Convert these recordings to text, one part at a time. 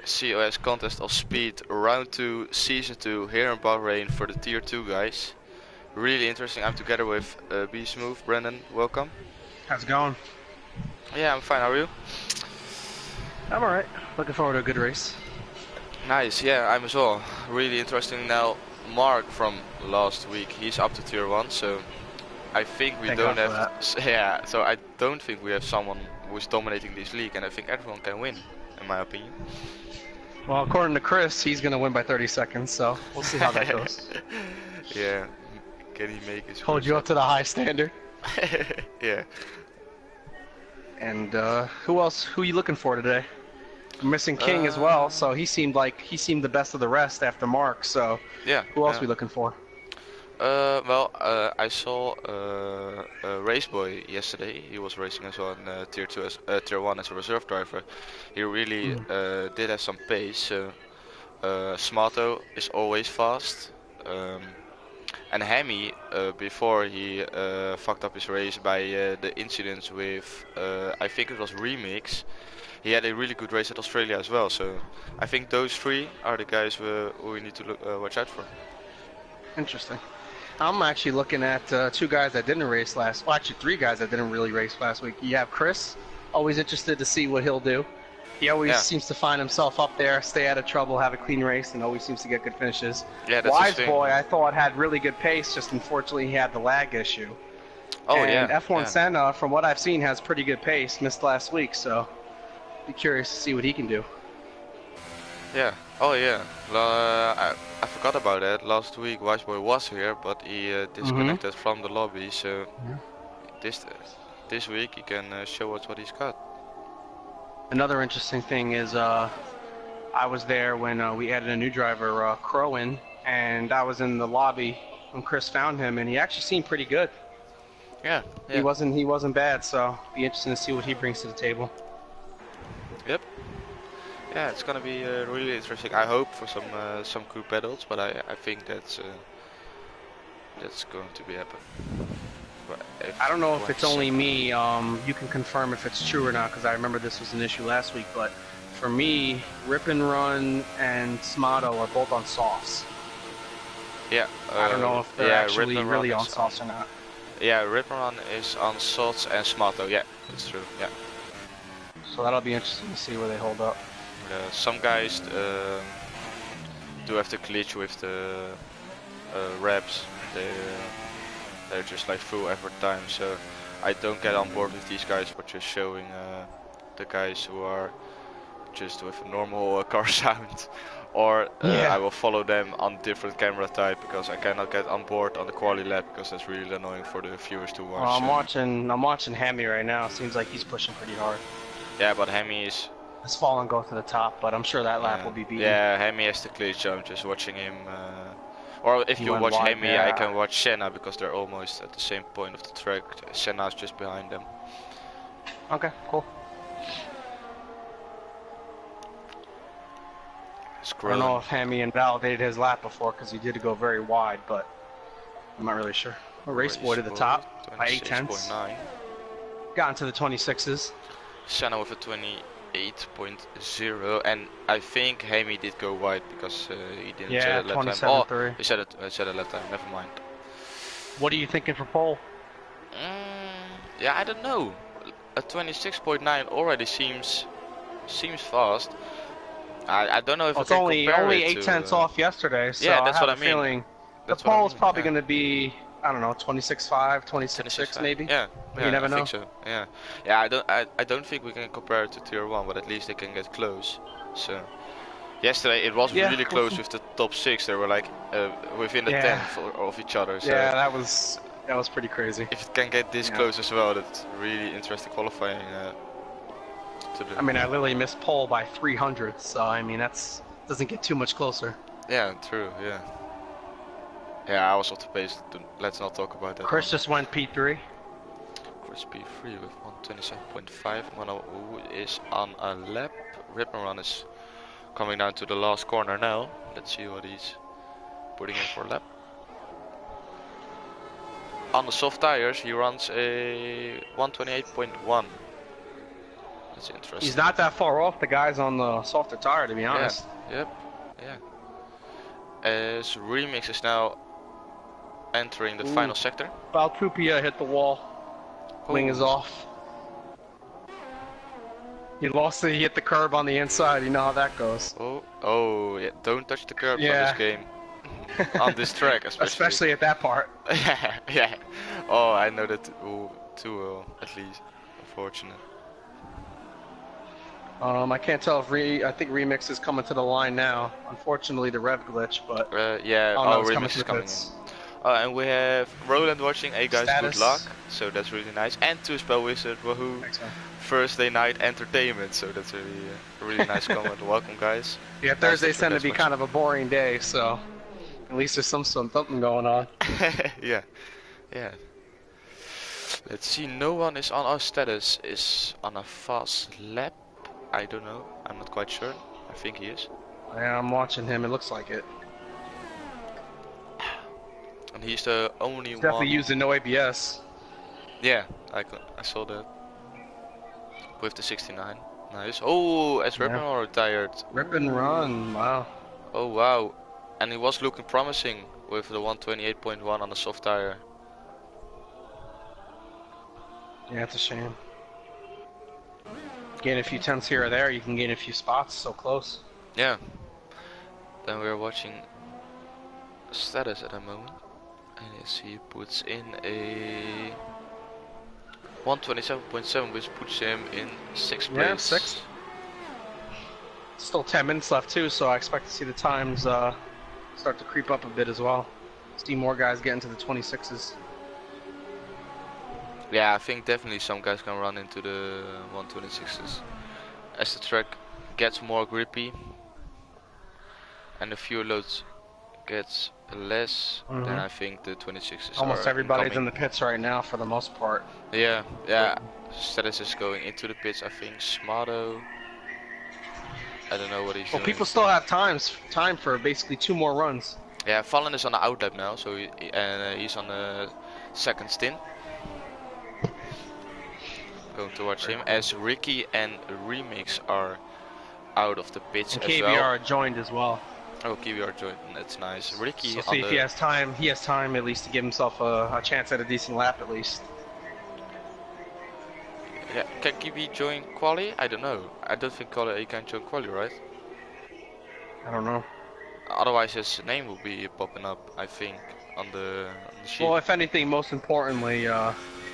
COS Contest of Speed Round 2 Season 2 here in Bahrain for the Tier 2 guys. Really interesting. I'm together with Be Smooth. Brendan, welcome. How's it going? Yeah, I'm fine. How are you? I'm alright. Looking forward to a good race. Nice. Yeah, I'm as well. Really interesting. Now, Mark from last week, he's up to Tier 1, so I think we Thank don't God have... for Yeah, so I don't think we have someone who's dominating this league, and I think everyone can win, in my opinion. Well, according to Chris, he's going to win by 30 seconds, so we'll see how that goes. Yeah, can he make his Hold you up to the high standard. Yeah. And who else? Who are you looking for today? I'm missing King as well, so he seemed the best of the rest after Mark. So yeah. Who else are we looking for? I saw Raceboy yesterday. He was racing as well in Tier 2 as Tier 1 as a reserve driver. He really did have some pace. Smato is always fast. And Hemi, before he fucked up his race by the incidents with, I think it was Remix, he had a really good race at Australia as well. So I think those three are the guys who we need to watch out for. Interesting. I'm actually looking at two guys that didn't race well, actually three guys that didn't really race last week. You have Chris, always interested to see what he'll do. He always seems to find himself up there, stay out of trouble, have a clean race, and always seems to get good finishes. Yeah, that's Wise Boy, I thought had really good pace, just unfortunately he had the lag issue. Oh, and yeah. F1 Senna, from what I've seen, has pretty good pace. Missed last week, so be curious to see what he can do. Yeah. Oh yeah. I forgot about that. Last week Wise Boy was here, but he disconnected from the lobby. So this week he can show us what he's got. Another interesting thing is I was there when we added a new driver, Crowan, and I was in the lobby when Chris found him, and he actually seemed pretty good. Yeah. He wasn't bad, so be interesting to see what he brings to the table. Yep. Yeah, it's gonna be really interesting. I hope for some good battles, but I think that's going to be happen. I don't know if it's only me. You can confirm if it's true or not, because I remember this was an issue last week. But for me, Rip and Run and Smato are both on softs. Yeah. I don't know if they're actually really on softs or not. Yeah, Rip and Run is on softs and Smato. Yeah, that's true. Yeah. So that'll be interesting to see where they hold up. Some guys do have to glitch with the reps. They're just like full effort time, so I don't get on board with these guys, but just showing the guys who are just with a normal car sound, or I will follow them on different camera type, because I cannot get on board on the quali lap, because that's really annoying for the viewers to watch. Well, I'm watching Hemi right now. Seems like he's pushing pretty hard. Yeah, but Hemi is... Let's fall and go to the top, but I'm sure that lap will be beaten. Yeah, Hemi has the glitch, so I'm just watching him. Or if you watch Hemi, I can watch Senna, because they're almost at the same point of the track. Senna's just behind them. Okay, cool. I don't know if Hemi invalidated his lap before, because he did go very wide, but I'm not really sure. A race boy to the top by 8 tenths. Got into the 26s. Senna with a 28.0, and I think Hemi did go wide, because he didn't set a lap time. Oh, he said it a lap time, never mind. What are you thinking for pole? Yeah, I don't know. A 26.9 already seems fast. I don't know if it's only 8 tenths off yesterday, so yeah, that's what I mean. Feeling the pole is probably going to be, I don't know, 26.5, 26.6 maybe. Yeah, you never know. I think so. Yeah. I don't think we can compare it to Tier 1, but at least they can get close. So yesterday it was really close with the top 6. They were like within the 10th of each other. So yeah, that was pretty crazy. If it can get this close as well, that's really interesting qualifying. To do. I mean, I literally missed pole by 300, so I mean doesn't get too much closer. Yeah, true. Yeah, I was off the pace. Let's not talk about that. Chris just went P3. Chris P3 with 127.5. Who is on a lap. Rip and Run is coming down to the last corner now. Let's see what he's putting in for a lap. On the soft tires, he runs a 128.1. That's interesting. He's not that far off the guys on the softer tire, to be honest. Yeah. Yep. Yeah. As Remix is now entering the final sector. Baltupia hit the wall. Wing is off. He lost it. He hit the curb on the inside. You know how that goes. Oh, yeah. Don't touch the curbs on this game. On this track, especially at that part. Yeah. Oh, I know that too well, at least. Unfortunate. I can't tell if I think Remix is coming to the line now. Unfortunately, the rev glitch, but yeah. no, Remix is coming in. And we have Roland watching. Hey guys, Status. good luck. So that's really nice. And to Spell Wizard, woohoo! Thursday night entertainment. So that's really a really nice comment. Welcome, guys. Yeah, Thursdays tend to be kind of a boring day, so at least there's something going on. Yeah. Let's see. No one is on our status. Is on a fast lap. I don't know. I'm not quite sure. I think he is. Yeah, I'm watching him. It looks like it. And he's the only he's one. Definitely using no ABS. Yeah, I saw that. With the 69. Nice. Oh, as Rip and Run retired. Rip and Run. Wow. Oh wow. And he was looking promising with the 128.1 on the soft tire. Yeah, it's a shame. Gain a few tenths here or there, you can gain a few spots, so close. Yeah. Then we're watching status at the moment. And yes, he puts in a 127.7, which puts him in 6th place. Yeah, 6th. Still 10 minutes left too, so I expect to see the times start to creep up a bit as well. See more guys get into the 26s. Yeah, I think definitely some guys can run into the 126s. As the track gets more grippy and the fuel loads gets less, then I think the 26s almost everybody's incoming. in the pits right now for the most part. Yeah. Status is going into the pits, I think. Smarto, I don't know what he's doing. People still have time for basically 2 more runs. Yeah, Fallen is on the outlap now, so he's on the 2nd stint. Going to watch him as Ricky and Remix are out of the pits and as KBR well. joined as well. Oh, KBR joined. That's nice. Ricky. So see if he has time. He has time at least to give himself a chance at a decent lap at least. Yeah, can KB join quali? I don't know. I don't think he can join quali, right? I don't know. Otherwise, his name will be popping up, I think, on the sheet. Well, if anything, most importantly,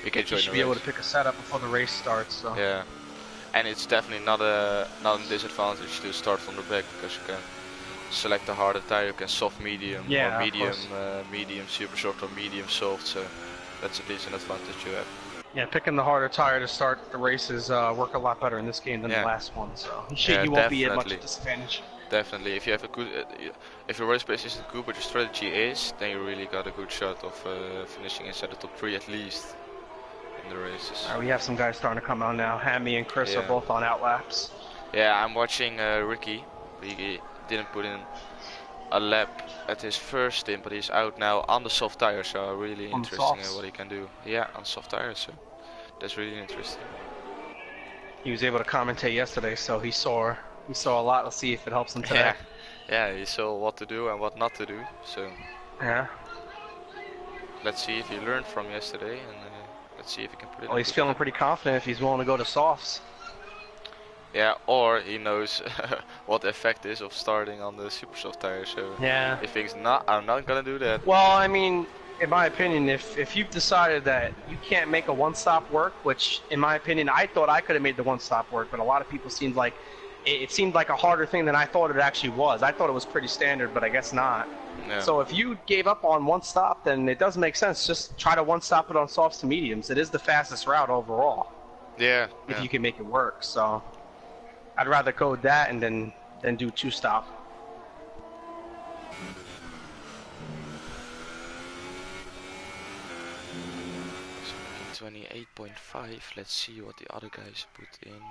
he can join should be able to pick a setup before the race starts. So. Yeah, and it's definitely not a disadvantage to start from the back because you can select a harder tire. You can soft, medium, or medium, super soft, or medium soft. So that's at least an advantage you have. Yeah, picking the harder tire to start the races work a lot better in this game than the last one. So you won't be at much disadvantage. Definitely, if you have a good, if your race pace isn't good, but your strategy is, then you really got a good shot of finishing inside the top 3 at least in the races. We have some guys starting to come out now. Hammy and Chris are both on outlaps. Yeah, I'm watching Ricky. He didn't put in a lap at his first stint, but he's out now on the soft tire, so really interesting what he can do. Yeah, on soft tires, so that's really interesting. He was able to commentate yesterday, so he saw a lot. Let's see if it helps him today. Yeah, he saw what to do and what not to do. So yeah, let's see if he learned from yesterday, and let's see if he can put it. Well, he's feeling pretty confident if he's willing to go to softs. Yeah, or he knows what the effect is of starting on the super soft tire. So yeah, he thinks, no, I'm not gonna do that. Well, I mean, in my opinion, if you've decided that you can't make a one-stop work, which in my opinion, I thought I could have made the one-stop work, but a lot of people seemed like it seemed like a harder thing than I thought it actually was. I thought it was pretty standard, but I guess not. Yeah. So if you gave up on one stop, then it doesn't make sense. Just try to one-stop it on softs to mediums. It is the fastest route overall. Yeah. If you can make it work. So I'd rather code that and then do 2-stop. So 28.5. Let's see what the other guys put in.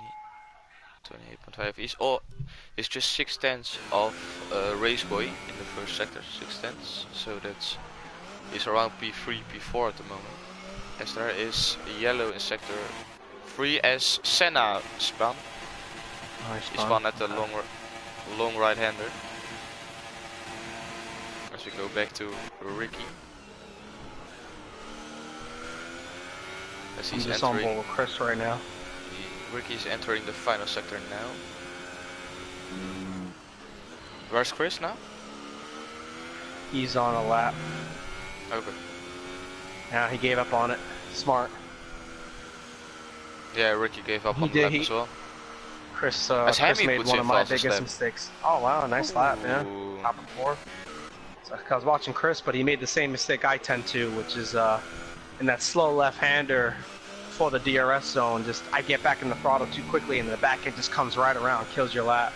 28.5. He's just 6 tenths of Raceboy in the first sector. 6 tenths. So he's around P3, P4 at the moment. As there is yellow in sector free as Senna spun. Oh, He spun at the long right-hander. As we go back to Ricky. As I'm he's just on entering. board with Chris right now. Ricky's entering the final sector now. Where's Chris now? He's on a lap. Okay. Yeah, he gave up on it. Smart. Yeah, Ricky gave up on the lap as well. Chris Hemi made puts one in of my fastest biggest lap. mistakes. Oh wow, nice lap, yeah. Ooh. Top of 4. So, I was watching Chris, but he made the same mistake I tend to, which is in that slow left-hander for the DRS zone. Just I get back in the throttle too quickly, and the back end just comes right around, kills your lap.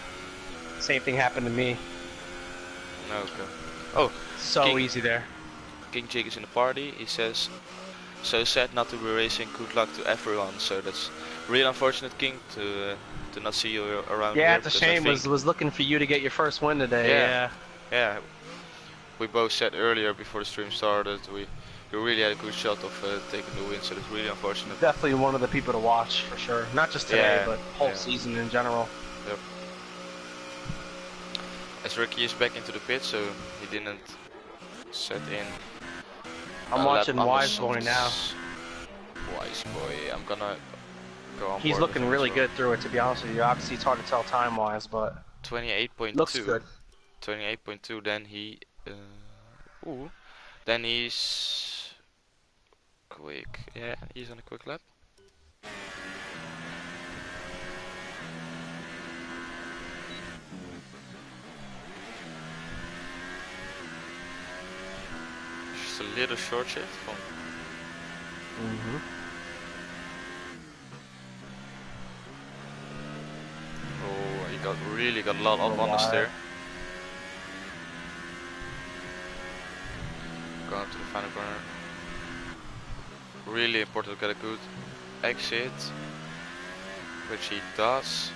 Same thing happened to me. Okay. Oh, so easy there. King Jig is in the party. He says, "So sad not to be racing. Good luck to everyone." So that's really unfortunate, King, to not see you around here. Yeah, it's a shame. Was looking for you to get your first win today. Yeah. We both said earlier before the stream started, you really had a good shot of taking the win. So it's really unfortunate. Definitely one of the people to watch for sure. Not just today, but whole season in general. Yep. As Ricky is back into the pit, so he didn't set in. I'm watching Wise Boy now. Wise Boy, I'm gonna go on. He's looking really good through it, to be honest with you. Obviously, it's hard to tell time-wise, but 28.2. looks good. 28.2. Then he, then he's quick. Yeah, he's on a quick lap. Just a little short shift from. Oh, he really got a lot up on the steer. Going to the final corner. Really important to get a good exit, which he does.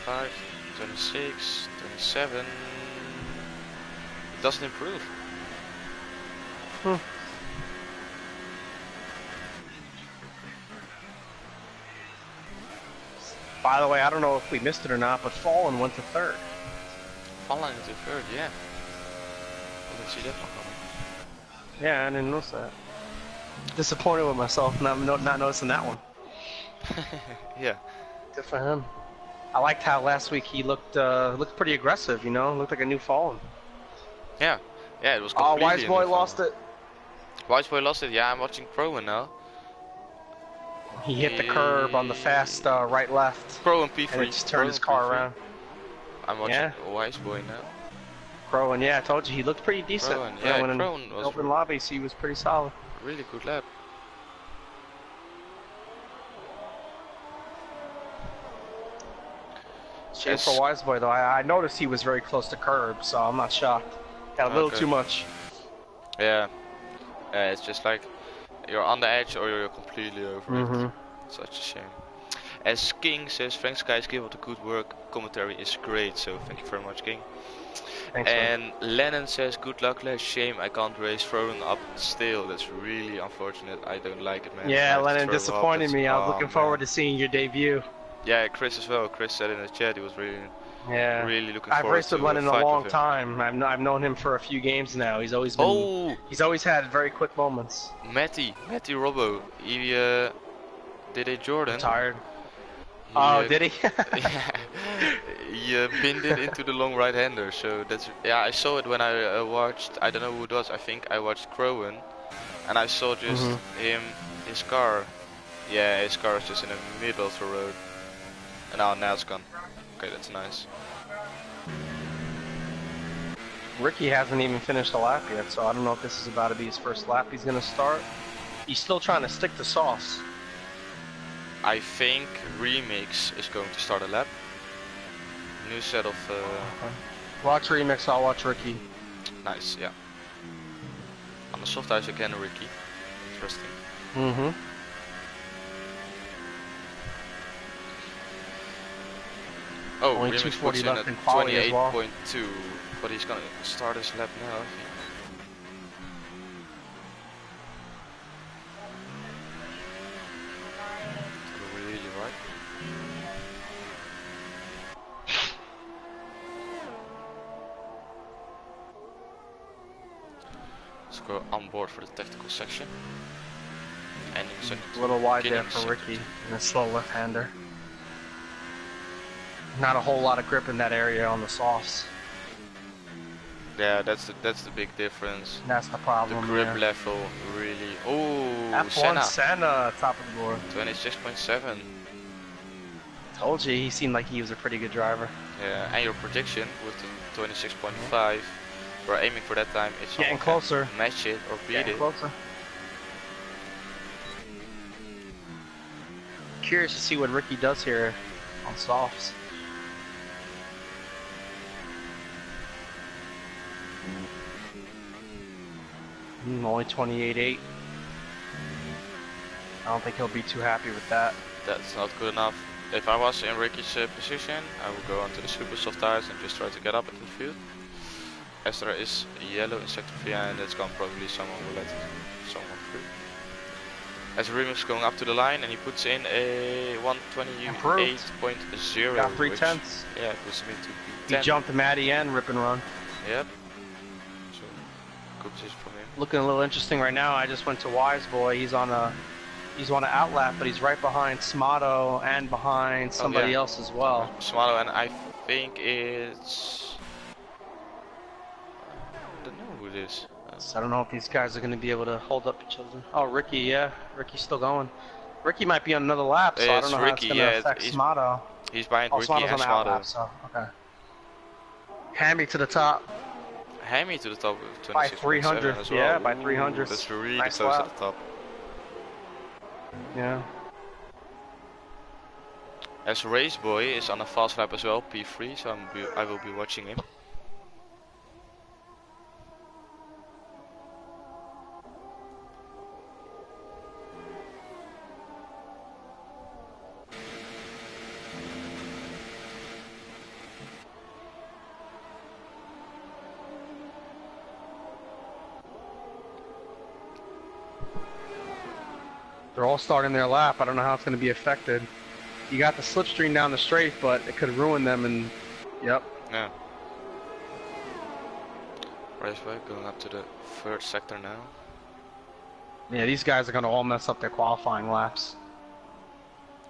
25, 26, 27. It doesn't improve. By the way, I don't know if we missed it or not, but Fallen went to 3rd. Fallen into 3rd, yeah. I didn't see that one coming. Yeah, I didn't notice that. Disappointed with myself not noticing that one. Yeah. Good for him. I liked how last week he looked pretty aggressive, you know? Looked like a new Fallen. Yeah. Yeah, it was completely Wise Boy lost it. Wise Boy lost it, yeah, I'm watching Crowan now. He hit the curb on the fast right-left. Crowan P3. And it just turned his car around. I'm watching Wise Boy now. Crowan, yeah, I told you, he looked pretty decent. Crowan, yeah, Crowan was open lobbies, he was pretty solid. Really good lap. Shame for Wise Boy though. I noticed he was very close to curb, so I'm not shocked. Got a little too much. Yeah. It's just like you're on the edge or you're completely over it. Such a shame. As King says, thanks guys, keep up the good work. Commentary is great, so thank you very much, King. Thanks, and Lennon says, good luck, Les. Shame I can't race Frozen up still. That's really unfortunate. I don't like it, man. Yeah, Lennon disappointed me. I was looking forward to seeing your debut. Yeah, Chris as well. Chris said in the chat he was really looking forward to I've raced with Lennon a long time. I've known him for a few games now. He's always been. He's always had very quick moments. Matty Robbo. He did a Jordan. Retired. Oh, did he? Yeah, he binned it into the long right-hander. So that's I saw it when I watched. I don't know who it was. I think I watched Crowan, and I saw just his car. Yeah, his car is just in the middle of the road. And now it's gone. Okay, that's nice. Ricky hasn't even finished a lap yet, so I don't know if this is about to be his first lap he's going to start. He's still trying to stick to sauce. I think Remix is going to start a lap. New set of... Watch Remix, I'll watch Ricky. Nice, yeah. On the soft ice again, Ricky. Interesting. Oh, only Remix 240 left in 28.2, but he's gonna start his lap now, I think. Let's go on board for the tactical section. Ending second. A little wide there for Ricky and a slow left-hander. Not a whole lot of grip in that area on the softs. Yeah, that's the big difference. That's the problem. The grip level really. Oh, F1 Senna, top of the board. 26.7. Told you, he seemed like he was a pretty good driver. Yeah, and your prediction with the 26.5, we're aiming for that time. It's getting closer. Match it or beat it. Closer. Curious to see what Ricky does here on softs. Only 28.8. I don't think he'll be too happy with that. That's not good enough. If I was in Ricky's position, I would go onto the super soft tires and just try to get up into the field. As there is yellow in sector 3 and it's gone, probably someone will let someone through. As Remix going up to the line and he puts in a 128.0. Got 3/10. Yeah, puts me to P10. He jumped Matty and rip and run. Yep. So good position from him. Looking a little interesting right now. I just went to Wise Boy. He's on an outlap, but he's right behind Smato and behind somebody else as well. Smato, and I think it's, I don't know who it is. So I don't know if these guys are going to be able to hold up each other. Oh, Ricky, yeah. Ricky's still going. Ricky might be on another lap, so I don't know how it's going to affect Smato. He's behind Ricky and Smato. So, okay. Hammy to the top. Hammy to the top with 26.7 by 300 as well. Yeah, by 300. That's really nice close lap. to the top. Yeah. As Race Boy is on a fast lap as well, P3, so I will be watching him. They're all starting their lap. I don't know how it's going to be affected. You got the slipstream down the straight, but it could ruin them. And yep. Yeah. Raceway going up to the third sector now. Yeah, these guys are going to all mess up their qualifying laps.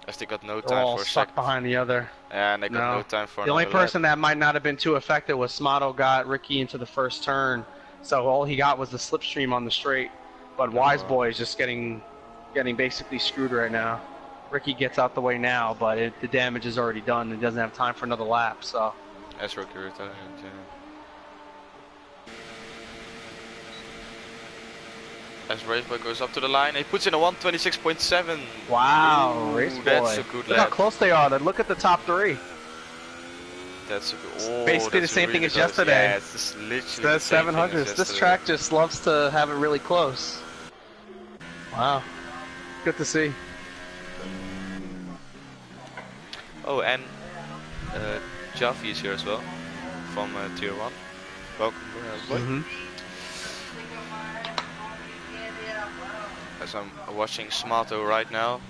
As they got no They're time all for a stuck behind the other. Yeah, and they got no time for the only person lap. that might not have been too affected was Smato got Ricky into the first turn, so all he got was the slipstream on the straight. But Wise Boy is just getting basically screwed right now. Ricky gets out the way now, but the damage is already done. He doesn't have time for another lap, so. As Ricky retired, yeah. As Raceboy goes up to the line, he puts in a 126.7. Wow, Raceboy. That's a good lap. Look how close they are. Look at the top three. That's a good. Oh, basically the same thing as yesterday. Yeah, it's just literally the 700s. This track just loves to have it really close. Wow, good to see. Oh, and Jaffe is here as well from Tier 1. Welcome, boy. As I'm watching Smato right now,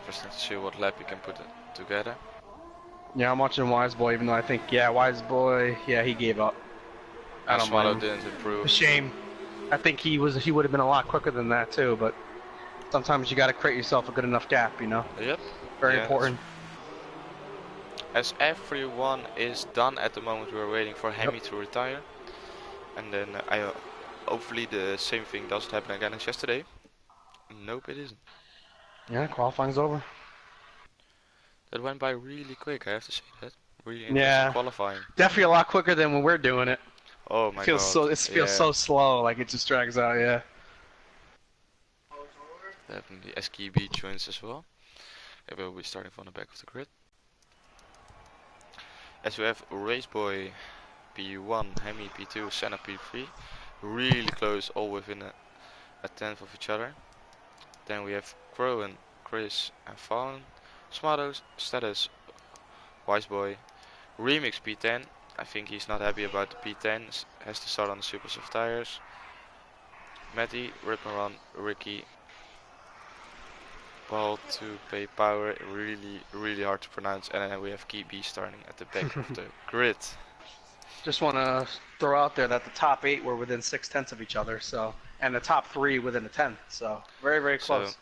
just to see what lap he can put it together. Yeah, I'm watching Wise Boy, even though I think, Wise Boy, he gave up. And Smato didn't improve. A shame. I think he would have been a lot quicker than that too, but sometimes you got to create yourself a good enough gap, you know. Yep. Very important. As everyone is done at the moment, we're waiting for Hemi to retire, and then hopefully the same thing doesn't happen again as yesterday. Nope, it isn't. Yeah, qualifying's over. That went by really quick, I have to say that. Really interesting qualifying. Definitely a lot quicker than when we're doing it. Oh my god. It feels so slow, like it just drags out, yeah. Definitely SKB joins as well. It will be starting from the back of the grid. As we have Raceboy P1, Hemi P2, Senna P3. Really close, all within a tenth of each other. Then we have Crowan, Chris and Fallen. Smatos, Status, Wiseboy, Remix P10. I think he's not happy about the P10, has to start on the super soft tires. Matty, Rip and Run, Ricky, Ball to Pay Power, really hard to pronounce. And then we have Key B starting at the back of the grid. Just want to throw out there that the top 8 were within 6/10 of each other, so, and the top 3 within a 10, so very, very close. So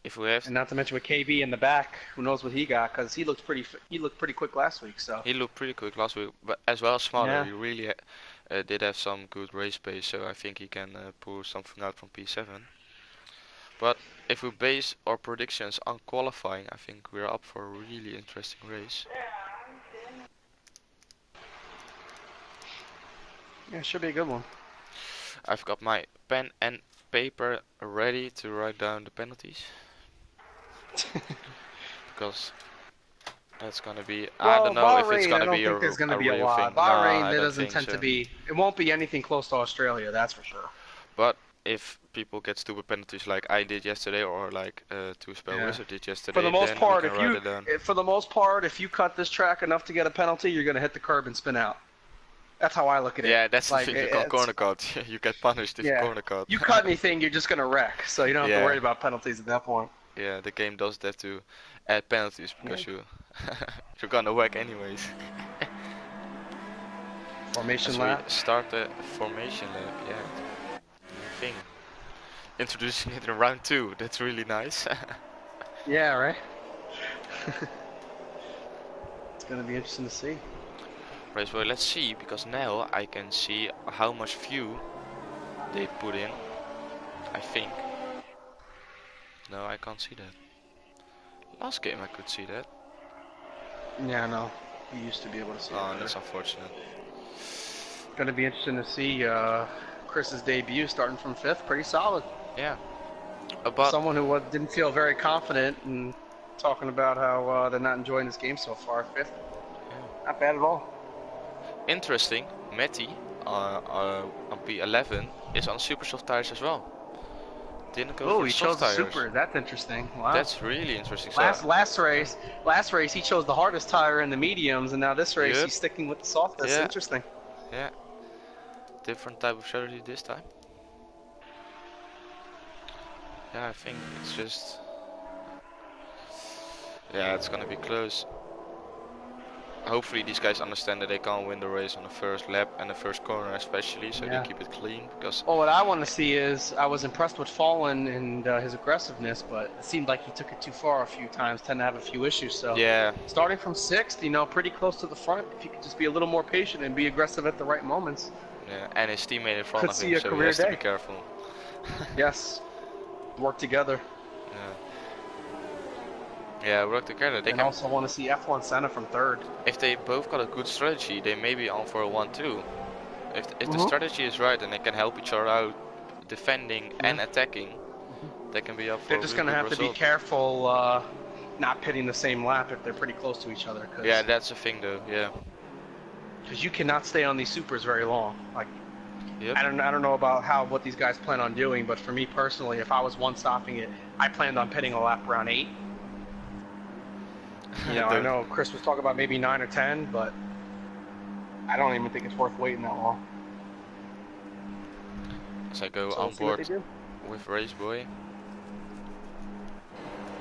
if we have, and not to mention with KB in the back, who knows what he got? Because he looked pretty quick last week. So he looked pretty quick last week, but as well as Smaller, yeah. he really did have some good race pace. So I think he can pull something out from P7. But if we base our predictions on qualifying, I think we're up for a really interesting race. Yeah, it should be a good one. I've got my pen and paper ready to write down the penalties. Because that's gonna be, well, I don't know Bahrain, if it's gonna be a, there's gonna a be a real lot. thing. Bahrain, No, it doesn't tend to be. It won't be anything close to Australia, that's for sure. But if people get stupid penalties like I did yesterday, or like 2Spell Wizard did yesterday, for the most part, if you cut this track enough to get a penalty, you're gonna hit the curb and spin out. That's how I look at it. Yeah, that's like, the thing. You can't corner cut. You get punished if you corner cut. You cut anything, you're just gonna wreck. So you don't have to worry about penalties at that point. Yeah, the game doesn't have to add penalties because you're gonna whack anyways. Formation lap. Start the formation lap. Yeah, new thing. Introducing it in round 2. That's really nice. Yeah, right. It's gonna be interesting to see. Right, well, let's see, because now I can see how much fuel they put in. I think. No, I can't see that. Last game I could see that. Yeah, no. You used to be able to see it. Oh, that's unfortunate. Gonna be interesting to see Chris's debut starting from 5th. Pretty solid. Yeah. But someone who didn't feel very confident and talking about how they're not enjoying this game so far. 5th. Yeah. Not bad at all. Interesting, Matty on P11 is on super soft tires as well. Didn't go for he soft chose tires. the super. That's interesting. Wow. That's really interesting. Last race he chose the hardest tire in the mediums, and now this race he's sticking with the softest. Yeah. Interesting. Yeah. Different type of strategy this time. Yeah, I think it's just. Yeah, it's gonna be close. Hopefully these guys understand that they can't win the race on the first lap and the first corner especially, so they keep it clean. Because well, what I want to see is, I was impressed with Fallen and his aggressiveness, but it seemed like he took it too far a few times, tend to have a few issues. So yeah, starting from 6th, pretty close to the front, if you could just be a little more patient and be aggressive at the right moments. Yeah, and his teammate in front of him, so he has to be careful. Yes, work together. Yeah, work together. They can also want to see F1 Senna from 3rd. If they both got a good strategy, they may be on for a 1-2. If the strategy is right and they can help each other out, defending and attacking, they can be up for They're just going to have to be careful not pitting the same lap if they're pretty close to each other. Yeah, that's the thing though, yeah. Because you cannot stay on these supers very long. Like, yep. I don't know about what these guys plan on doing, but for me personally, if I was one-stopping it, I planned on pitting a lap around 8. I know Chris was talking about maybe 9 or 10, but I don't even think it's worth waiting that long. As I go on board with Raceboy.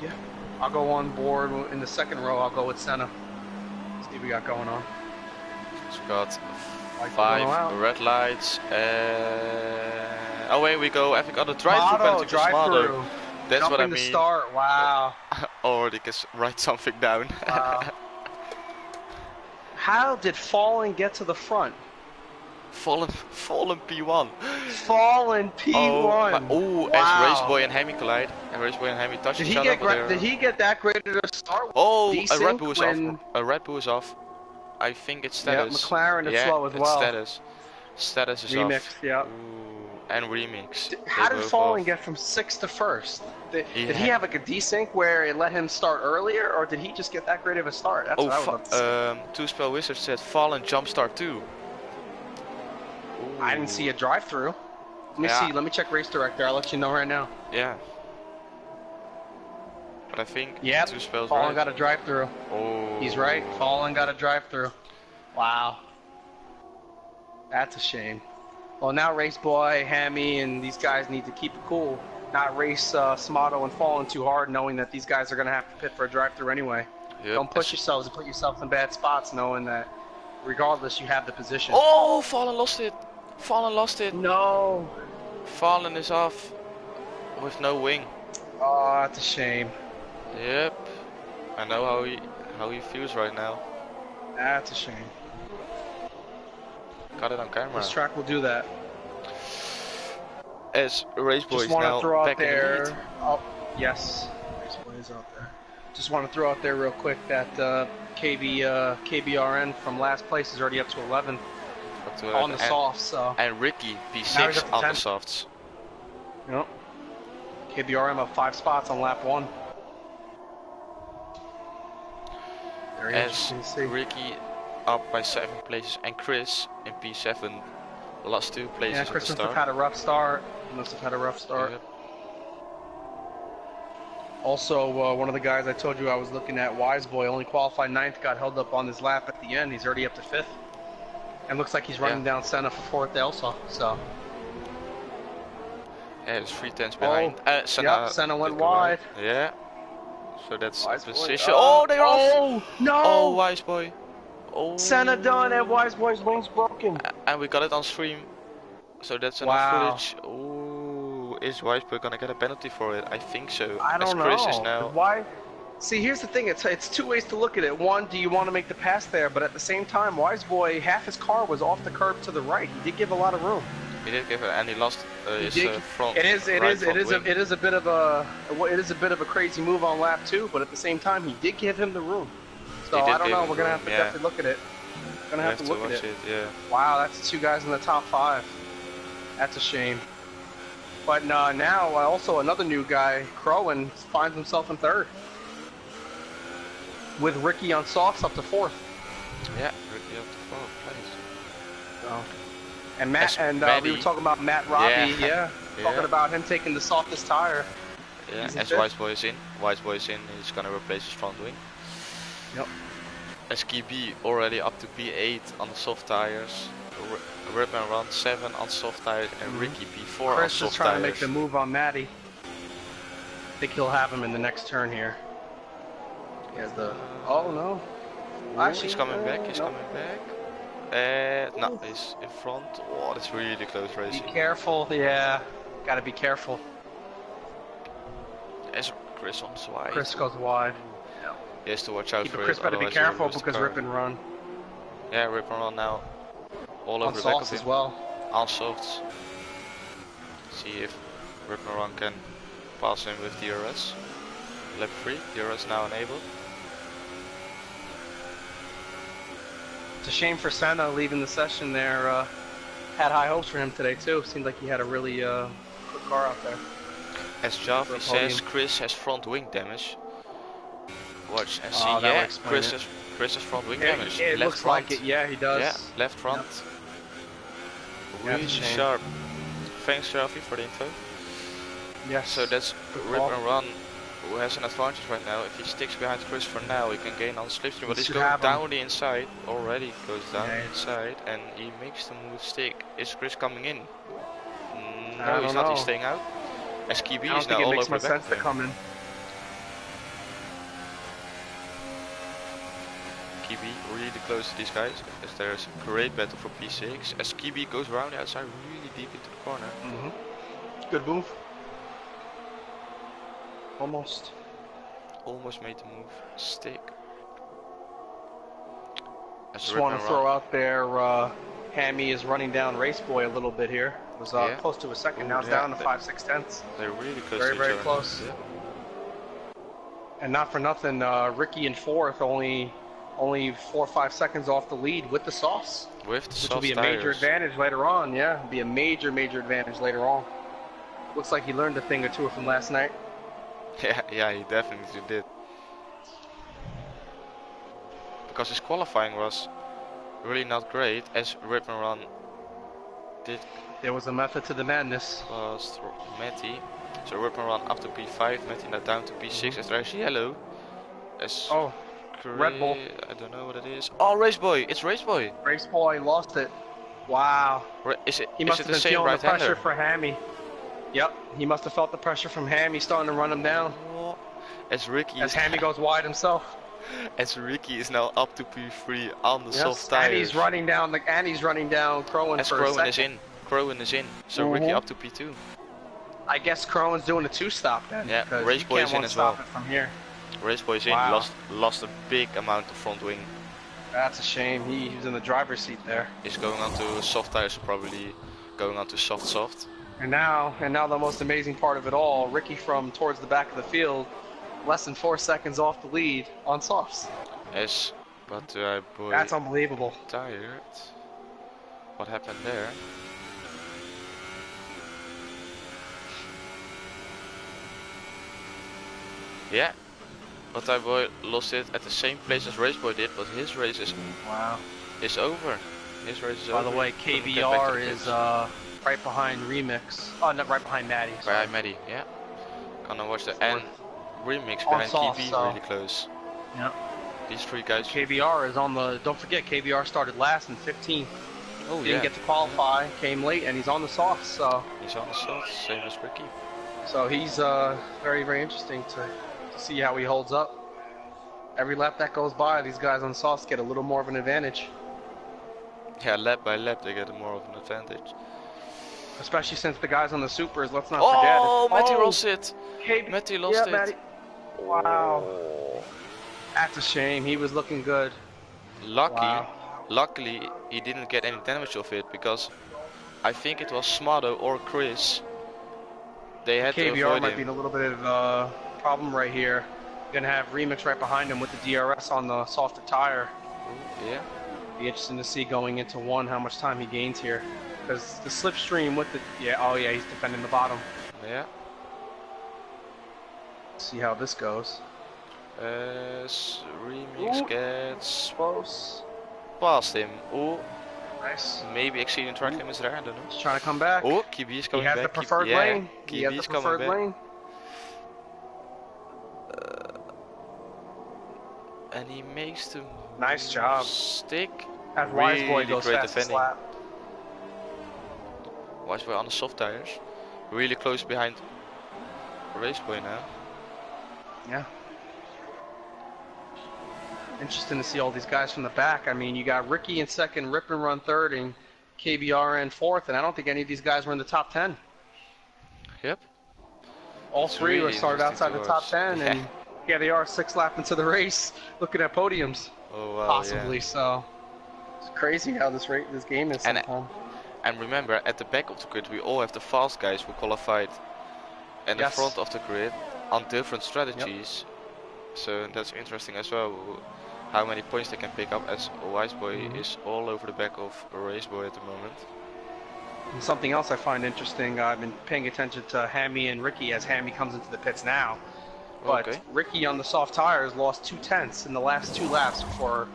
Yeah, I'll go on board in the second row. I'll go with Senna. See what we got going on. It's got 5 red lights. Away we go. I think on the drive-through drive-through. That's what I mean. To start. Wow. Or they can write something down. Wow. How did Fallen get to the front? Fallen P1. Fallen P1. Oh, wow. As Raceboy and Hemi collide. And Raceboy and Hemi touch each other. Did he get that great at a start? Oh, a Red Bull is off. A Red Bull is off. I think it's status. Yeah, McLaren is slow as well. Status. Status is Remix, off. Yeah. And Remix. How did Fallen get from 6th to 1st? Did he have like a desync where it let him start earlier, or did he just get that great of a start? That's what I would love to see. 2Spell Wizard said Fallen jumpstart too. I didn't see a drive-through. Let me see. Let me check Race Director. I'll let you know right now. Yeah. But I think 2Spell's Fallen got a drive-through. Oh. He's right. Fallen got a drive-through. Wow. That's a shame. Well, now Raceboy, Hammy, and these guys need to keep it cool. Not race Smato and Fallen too hard, knowing that these guys are going to have to pit for a drive-through anyway. Yep. Don't push yourselves and put yourself in bad spots, knowing that regardless, you have the position. Oh, Fallen lost it. Fallen lost it. No. Fallen is off with no wing. Oh, that's a shame. Yep. I know how he feels right now. That's a shame. Got it on camera. This track will do that. As Raceboy is want to now throw out back there. in the lead. Oh, yes. Raceboy is out there. Just want to throw out there real quick that KBRN from last place is already up to 11 on the softs. So. And Ricky P6 on the 10. softs. Yep. KBRM up 5 spots on lap 1. Very As interesting to see. Ricky up by 7 places, and Chris in P7 lost 2 places Yeah, at Chris the must have start. had a rough start. Yep. Also, one of the guys I told you I was looking at, Wiseboy, only qualified 9th, got held up on his lap at the end. He's already up to 5th. And looks like he's running down Senna for 4th also. So. Yeah, it's 3 tenths behind. Senna went wide. Yeah. So that's the Wiseboy. position. Oh, they're off! Oh, no! Oh, Wiseboy. Oh. Senna done and Wiseboy's wings broken. And we got it on stream. So that's enough footage. Oh, is Wiseboy gonna get a penalty for it? I think so. I don't know. Chris is now. Why? See, here's the thing. It's 2 ways to look at it. One, do you want to make the pass there? But at the same time, Wiseboy, half his car was off the curb to the right. He did give a lot of room. He did give it, and he lost his front. It is a bit of a crazy move on lap 2, but at the same time, he did give him the room. So I don't know. We're gonna have to definitely look at it. Gonna have to look at it. Yeah. Wow, that's 2 guys in the top 5. That's a shame. But now also another new guy, Crowan, finds himself in 3rd. With Ricky on softs up to 4th. Yeah, Ricky up to 4th place. So. And Matt, we were talking about Matt Robbie, talking about him taking the softest tire. Yeah, as Wiseboy is in. Wiseboy is in, he's gonna replace his front wing. Yep. SKB already up to P8 on the soft tires. Rip and Run 7 on soft tires, and Ricky P4 Chris on soft is trying tires. to make the move on Matty. I think he'll have him in the next turn here. He has the. Oh no. Actually, he's coming back. He's coming back. No, he's in front. Oh, that's really close racing. Be careful. Yeah, gotta be careful. As Chris on wide. Chris goes wide. Yeah. He has to watch out for it. Chris better be careful because Rip and Run. Yeah, Rip and Run now. All over on the back of softs him. as well. On softs. See if Rip and Run can pass him with DRS. Lap 3, DRS now enabled. It's a shame for Senna leaving the session there. Had high hopes for him today too. Seemed like he had a really good car out there. As Javi says, Chris has front wing damage. Watch and see, Chris has front wing damage. It looks front. like it, yeah, he does. Yeah, left front. Really sharp. Thanks, Javi, for the info. Yes. So that's Rip and Run, who has an advantage right now. If he sticks behind Chris for now, he can gain on the slipstream. But he's going down the inside already. Goes down the inside, and he makes the move stick. Is Chris coming in? No, he's not. He's staying out. SKB is now all over the back. I don't think it makes much sense to come in. SKB really close to these guys, as there's a great battle for P6. SKB goes around the outside really deep into the corner. Good move. Almost made the move stick. Just want to throw out there, Hammy is running down Raceboy a little bit here. It was close to a second, now it's down to 5/6 tenths. They're really close to each other. Very close. Yeah. And not for nothing, Ricky in 4th, only 4 or 5 seconds off the lead with the softs. With the which will be a major advantage later on, yeah. It'll be a major advantage later on. Looks like he learned a thing or two from last night. Yeah, he definitely did. Because his qualifying was really not great, as Rip and Run did. There was a method to the madness. Was Matty. So Rip and Run up to P5, Matty now down to P6 as there's yellow. As Red Bull. I don't know what it is. Oh, Raceboy! It's Raceboy! Raceboy lost it. Wow. He must have been feeling the pressure for Hammy. Yep, he must have felt the pressure from Hammy starting to run him down. As Hammy goes wide himself. As Ricky is now up to P3 on the soft Yes, and tires. he's running down Crowan As for a Crowan is second. in. Crowan is in. So Ricky up to P2. I guess Crowan's doing a 2-stop then, Yeah, because Race you Boy can't is in as well. one-stop it from here. Race Boy is in. Wow. Lost a big amount of front wing. That's a shame. He was in the driver's seat there. He's going on to soft tires, probably going on to soft. And now the most amazing part of it all, Ricky from towards the back of the field, less than 4 seconds off the lead on softs. Yes, but boy, that's unbelievable. Tired. What happened there? Yeah, but boy lost it at the same place as Raceboy did, but his race is over. His race is over. By the way, KBR is right behind Remix. Oh, not right behind Maddie. Behind Maddie, yeah. Gonna watch the and Remix behind KV really close. Yeah. These three guys. KBR is on the. Don't forget, KBR started last in 15th. Oh, Didn't get to qualify, came late, and he's on the softs. So. He's on the softs, same as Ricky. So he's very, very interesting to see how he holds up. Every lap that goes by, these guys on softs get a little more of an advantage. Yeah, lap by lap they get more of an advantage. Especially since the guys on the supers, let's not forget. Oh, Matty lost it. Matty lost it. Matty. Wow. That's a shame. He was looking good. Luckily, he didn't get any damage of it because I think it was Smado or Chris. They had to avoid him. KBR might be in a little bit of a problem right here. Gonna have Remix right behind him with the DRS on the softer tire. Ooh, yeah. Be interesting to see going into one how much time he gains here. Because the slipstream with the he's defending the bottom. Yeah. See how this goes. Remix gets close. Past him. Ooh. Nice. Maybe exceeding track limits there, I don't know. He's trying to come back. Oh, Kibi is coming back. He has the preferred lane. He has the preferred lane. And he makes the nice job. Stick. As Wiseboy goes great fast defending. lap. Wiseboy on the soft tires. Really close behind Raceboy now. Yeah. Interesting to see all these guys from the back. I mean, you got Ricky in second, Rip and Run third, and KBR in fourth, and I don't think any of these guys were in the top 10. Yep. All three really were started outside the top 10, and yeah, they are 6 laps into the race, looking at podiums. Oh, wow, possibly, so it's crazy how this game is sometimes. And remember, at the back of the grid, we all have the fast guys who qualified, and the front of the grid on different strategies. Yep. So that's interesting as well. How many points they can pick up, as Wiseboy is all over the back of Raceboy at the moment. And something else I find interesting, I've been paying attention to Hammy and Ricky as Hammy comes into the pits now. But Ricky on the soft tires lost 2/10 in the last 2 laps before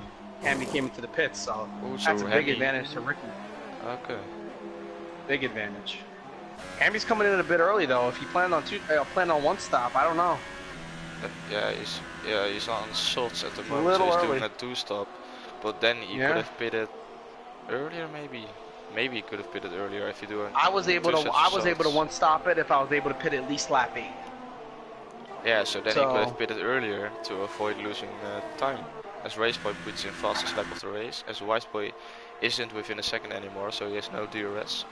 Hammy came into the pits, so that's a big advantage to Ricky. Okay. Big advantage. Hammy's coming in a bit early though. If he planned on 1 stop, I don't know. He's on softs at the moment, so he's doing a 2-stop. But then he could have pitted earlier, maybe. Maybe he could have pitted earlier if you do. I was able to 1-stop it if I was able to pit at least lap 8. Yeah, so then he could have pitted earlier to avoid losing time. As Raceboy puts in fastest lap of the race, as Wiseboy isn't within a second anymore, so he has no DRS.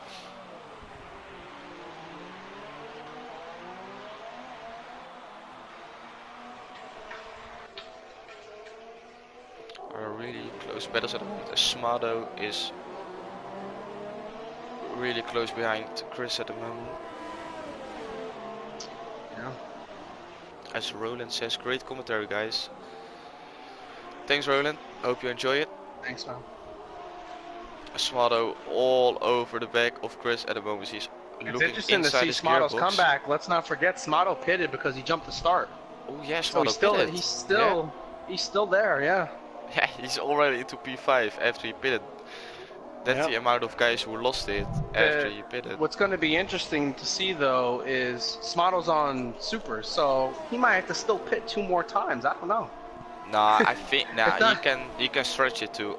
Are really close battles at the moment. Smado is really close behind Chris at the moment. Yeah. As Roland says, great commentary, guys. Thanks, Roland. Hope you enjoy it. Thanks, man. Smado all over the back of Chris at the moment. He's looking interesting inside to his see Smado's gearbox. comeback. Let's not forget Smado pitted because he jumped the start. Oh yeah, so Smado he's still there, yeah. Yeah, he's already into P5 after he pitted. That's the amount of guys who lost it after he pitted. What's going to be interesting to see though is Smado's on super, so he might have to still pit 2 more times. I don't know. Nah, I think he can stretch it to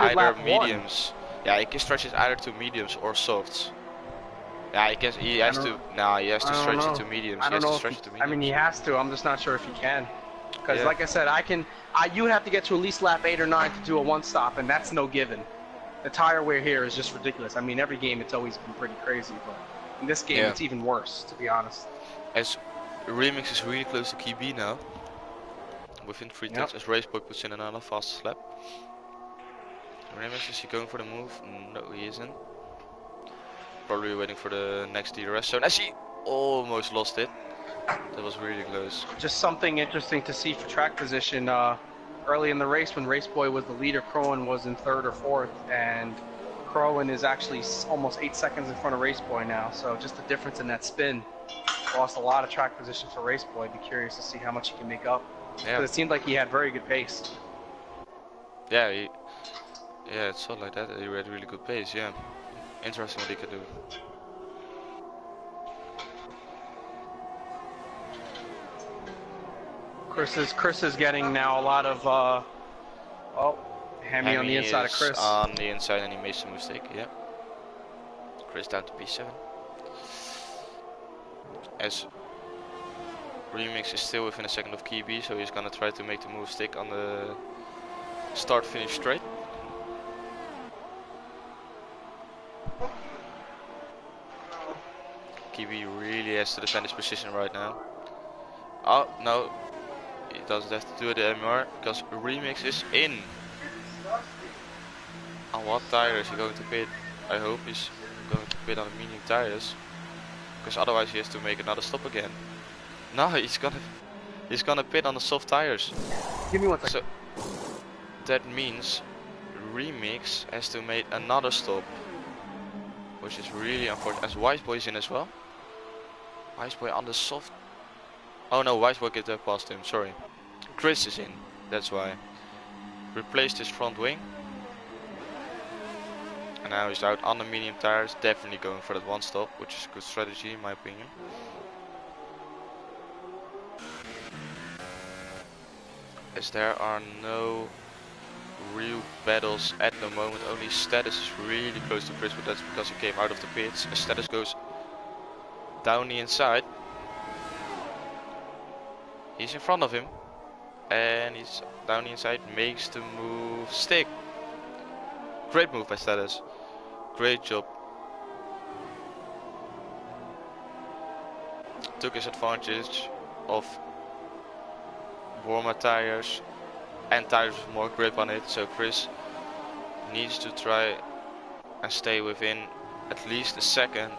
either mediums. 1. Yeah, he can stretch it either to mediums or softs. Yeah, he has to stretch it to mediums. I don't know. I mean, he has to. I'm just not sure if he can. Because like I said, you have to get to at least lap 8 or 9 to do a one stop, and that's no given. The tire wear here is just ridiculous. I mean, every game it's always been pretty crazy, but in this game it's even worse, to be honest. As Remix is really close to Key B now. Within 3 tenths, as Raceboy puts in another fast lap. Remix, is he going for the move? No, he isn't. Probably waiting for the next DRS zone, as he almost lost it. That was really close. Just something interesting to see for track position. Early in the race, when Raceboy was the leader, Crowan was in 3rd or 4th, and Crowan is actually almost 8 seconds in front of Raceboy now. So just the difference in that spin. Lost a lot of track position for Raceboy. Be curious to see how much he can make up. Yeah. It seemed like he had very good pace. Yeah, it felt like that. He had really good pace. Yeah, interesting what he could do. Chris is getting now a lot of Hemi on the inside of Chris. On the inside, and he made some mistake. Yeah. Chris down to P7. As Remix is still within a second of Key B, so he's gonna try to make the move stick on the start-finish straight. Key B really has to defend his position right now. Oh no, he doesn't have to do it anymore because Remix is in. On what tire is he going to pit? I hope he's going to pit on the medium tires, because otherwise he has to make another stop again. No, he's gonna pit on the soft tires. Give me 1 second. So that means Remix has to make another stop, which is really unfortunate. As Wiseboy is in as well. Wiseboy on the soft. Oh no, Wiseboy get there past him. Sorry. Chris is in. That's why. Replaced his front wing. And now he's out on the medium tires. Definitely going for that one stop, which is a good strategy in my opinion. As there are no real battles at the moment, only Status is really close to Chris, but that's because he came out of the pits. As Status goes down the inside, he's in front of him, and he's down the inside, makes the move stick. Great move by Status, great job. Took his advantage of warmer tires and tires with more grip on it, so Chris needs to try and stay within at least a second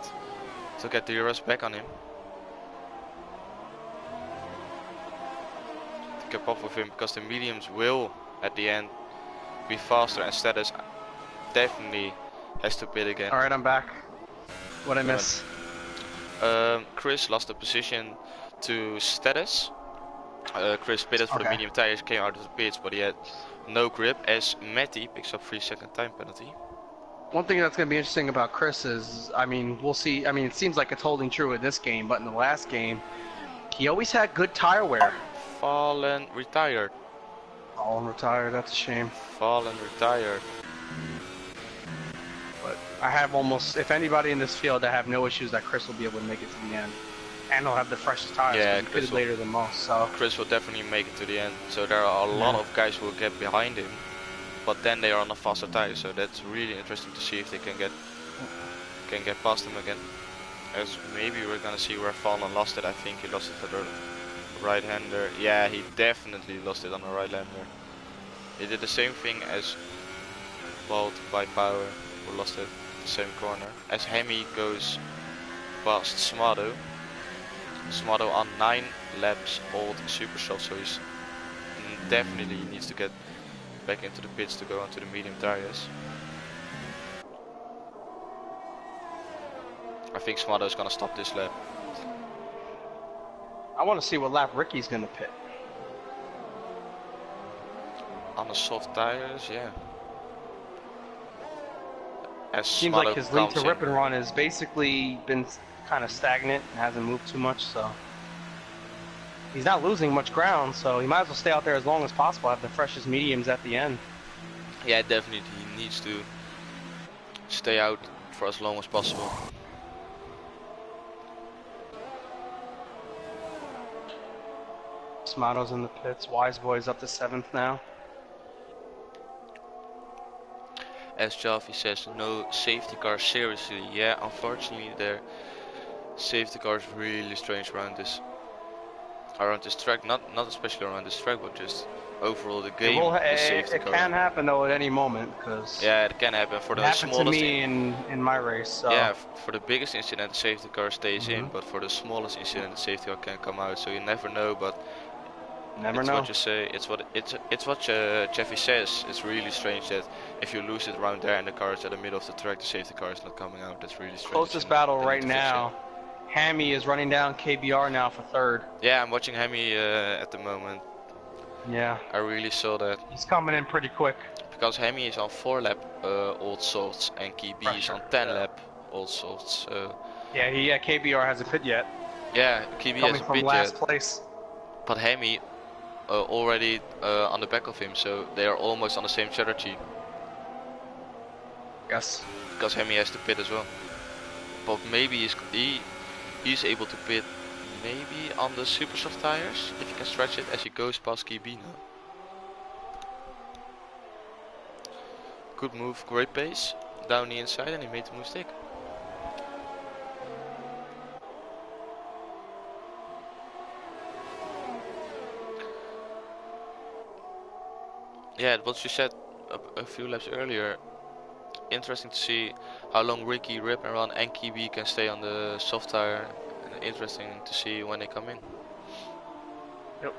to get the Euros back on him. To keep up with him, because the mediums will at the end be faster, and Status definitely has to pit again. Alright, I'm back. What'd I miss? Chris lost the position to Status. Chris pitted for the medium tires, came out of the pits, but he had no grip, as Matty picks up 3-second time penalty. One thing that's going to be interesting about Chris is, I mean, we'll see. I mean, it seems like it's holding true in this game, but in the last game, he always had good tire wear. Fallen retired. Fallen retired, that's a shame. Fallen retired. But I have almost, if anybody in this field, I have no issues that Chris will be able to make it to the end. And he'll have the freshest tires, yeah, he pitted later than most. So Chris will definitely make it to the end. So there are a lot of guys who will get behind him, but then they are on a faster tire. So that's really interesting to see if they can get past him again. As maybe we're gonna see where Fallen lost it. I think he lost it to the right-hander. Yeah, he definitely lost it on the right-hander. He did the same thing as Bolt by Power, who lost it the same corner. As Hemi goes past Smado. Smado on 9 laps old super soft, so he's definitely needs to get back into the pits to go onto the medium tires. I think Smado is gonna stop this lap. I want to see what lap Ricky's gonna pit. On the soft tires, yeah. As seems Smado like his lead to rip and run has basically been kind of stagnant and hasn't moved too much, so he's not losing much ground, so he might as well stay out there as long as possible, have the freshest mediums at the end. Yeah, definitely he needs to stay out for as long as possible. Motto's in the pits. Wise Boy's up to 7th now. As Javi says, no safety car, seriously. Yeah, unfortunately their safety car is really strange around this track. Not especially around this track, but just overall the game. It can happen though at any moment, because yeah, it can happen for the happened to smallest. me in my race. So. Yeah, for the biggest incident, the safety car stays in, but for the smallest incident, the safety car can come out. So you never know, but it's what you say. It's what Jeffy says. It's really strange that if you lose it around there and the car is at the middle of the track, the safety car is not coming out. That's really strange. Closest battle right now. Hammy is running down KBR now for 3rd. Yeah, I'm watching Hammy at the moment. Yeah. I really saw that. He's coming in pretty quick. Because Hammy is on 4 lap old softs and KB is on 10 lap old softs. Yeah, KBR hasn't pit yet. Yeah, KB hasn't pit yet. Last place. But Hammy already on the back of him, so they are almost on the same strategy. Yes. Because Hammy has to pit as well. But maybe he's able to pit maybe on the super soft tires, if you can stretch it as he goes past KB now. Good move, great pace, down the inside, and he made the mistake. Yeah, what you said a few laps earlier. Interesting to see how long Ricky, Rip and Ron and KB can stay on the soft tire. And interesting to see when they come in. Yep.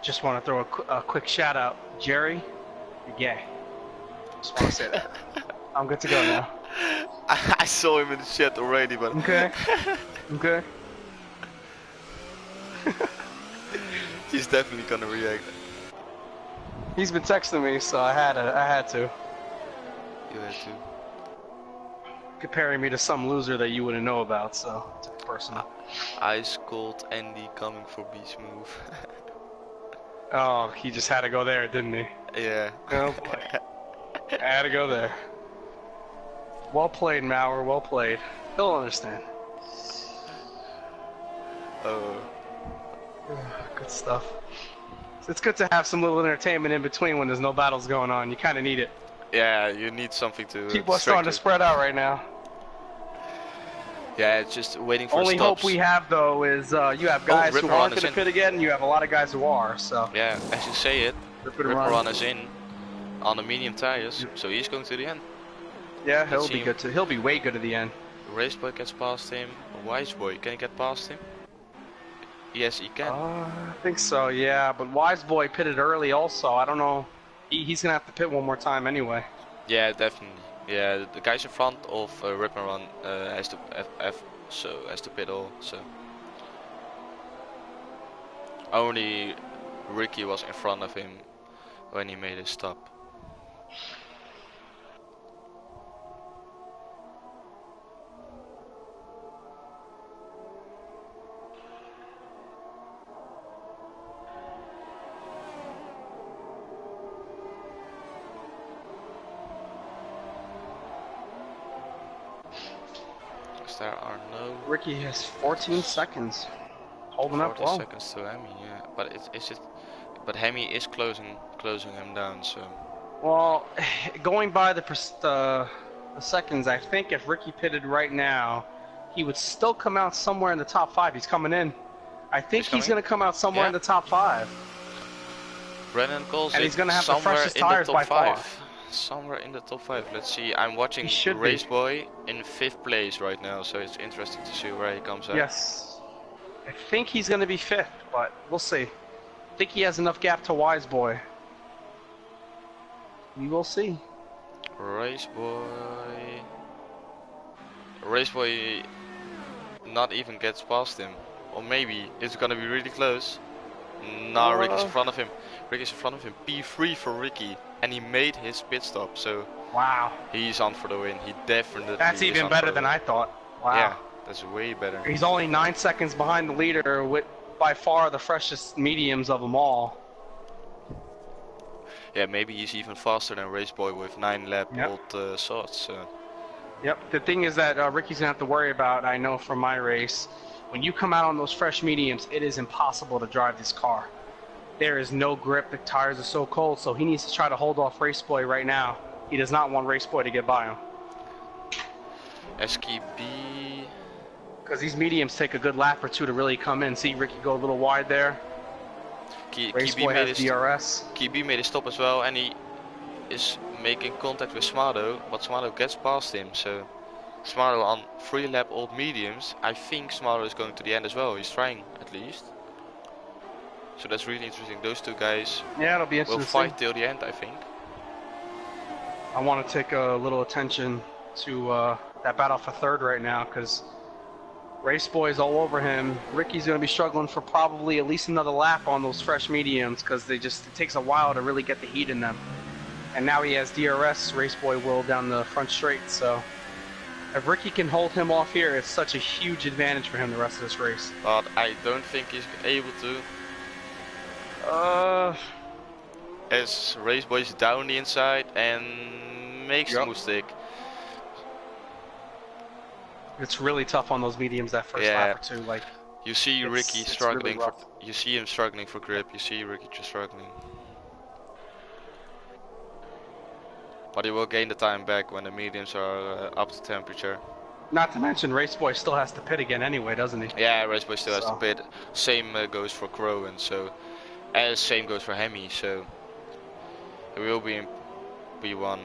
Just want to throw a quick shout out, Jerry. You're gay. Just want to say that. I'm good to go now. I saw him in the chat already, but okay. Okay. He's definitely gonna react. He's been texting me, so I had to. You had to. Comparing me to some loser that you wouldn't know about, so it's personal. Ice cold Andy coming for Beast move. Oh, he just had to go there, didn't he? Yeah. Oh boy. I had to go there. Well played, Mauer. Well played. He'll understand. Oh. Good stuff. It's good to have some little entertainment in between when there's no battles going on. You kind of need it. Yeah, you need something to. People are starting to spread out right now. Yeah, it's just waiting for Only stops. hope we have though is you have guys who aren't going to pit again, and you have a lot of guys who are. So. Yeah, as you say it, Ripperon is in on the medium tires, so he's going to the end. Yeah, he'll be good. He'll be way good at the end. Race Boy gets past him. Wise Boy, can he get past him? Yes, he can. I think so. Yeah, but Wise Boy pitted early also. I don't know. He's gonna have to pit one more time anyway. Yeah, definitely. Yeah, the guys in front of Rip and Run has to has to pit all. So only Ricky was in front of him when he made his stop. There are no. Ricky has 14 seconds, holding up well. 14 seconds to Hemi, yeah. But but Hemi is closing him down. So. Well, going by the seconds, I think if Ricky pitted right now, he would still come out somewhere in the top 5. He's coming in. I think he's going to come out somewhere in the top 5. Brennan calls and it he's going to have the somewhere freshest in the tires top by 5. far. Somewhere in the top 5. Let's see. I'm watching Race Boy in 5th place right now, so it's interesting to see where he comes out. Yes. I think he's going to be 5th, but we'll see. I think he has enough gap to Wise Boy. We will see. Race Boy not even gets past him. Or maybe it's going to be really close. No, Ricky's in front of him. P3 for Ricky. And he made his pit stop, so wow, he's on for the win. He definitely. That's even better than I thought. Wow. Yeah, that's way better. He's only 9 seconds behind the leader with by far the freshest mediums of them all. Yeah, maybe he's even faster than Race Boy with 9 lap old softs. Yep. The thing is that Ricky's gonna have to worry about. I know from my race, when you come out on those fresh mediums, it is impossible to drive this car. There is no grip. The tires are so cold, so he needs to try to hold off Race Boy right now. He does not want Race Boy to get by him. SKB. Because these mediums take a good lap or two to really come in. See Ricky go a little wide there. Race Boy has DRS. KB made a stop as well, and he is making contact with Smado, but Smado gets past him. So Smado on 3-lap old mediums. I think Smado is going to the end as well. He's trying at least. So that's really interesting. Those two guys it'll be interesting will fight till the end, I think. I want to take a little attention to that battle for third right now, because Race Boy's all over him. Ricky's going to be struggling for probably at least another lap on those fresh mediums, because it takes a while to really get the heat in them. And now he has DRS. Race Boy will down the front straight. So if Ricky can hold him off here, it's such a huge advantage for him the rest of this race. But I don't think he's able to. As Race Boy's down the inside and makes the mistake. It's really tough on those mediums that first lap or two. Like, you see Ricky struggling really you see him struggling for grip. You see Ricky just struggling. But he will gain the time back when the mediums are up to temperature. Not to mention, Race Boy still has to pit again anyway, doesn't he? Yeah, Race Boy still has to pit. Same goes for Crowan. So. And same goes for Hemi, so it will be in P1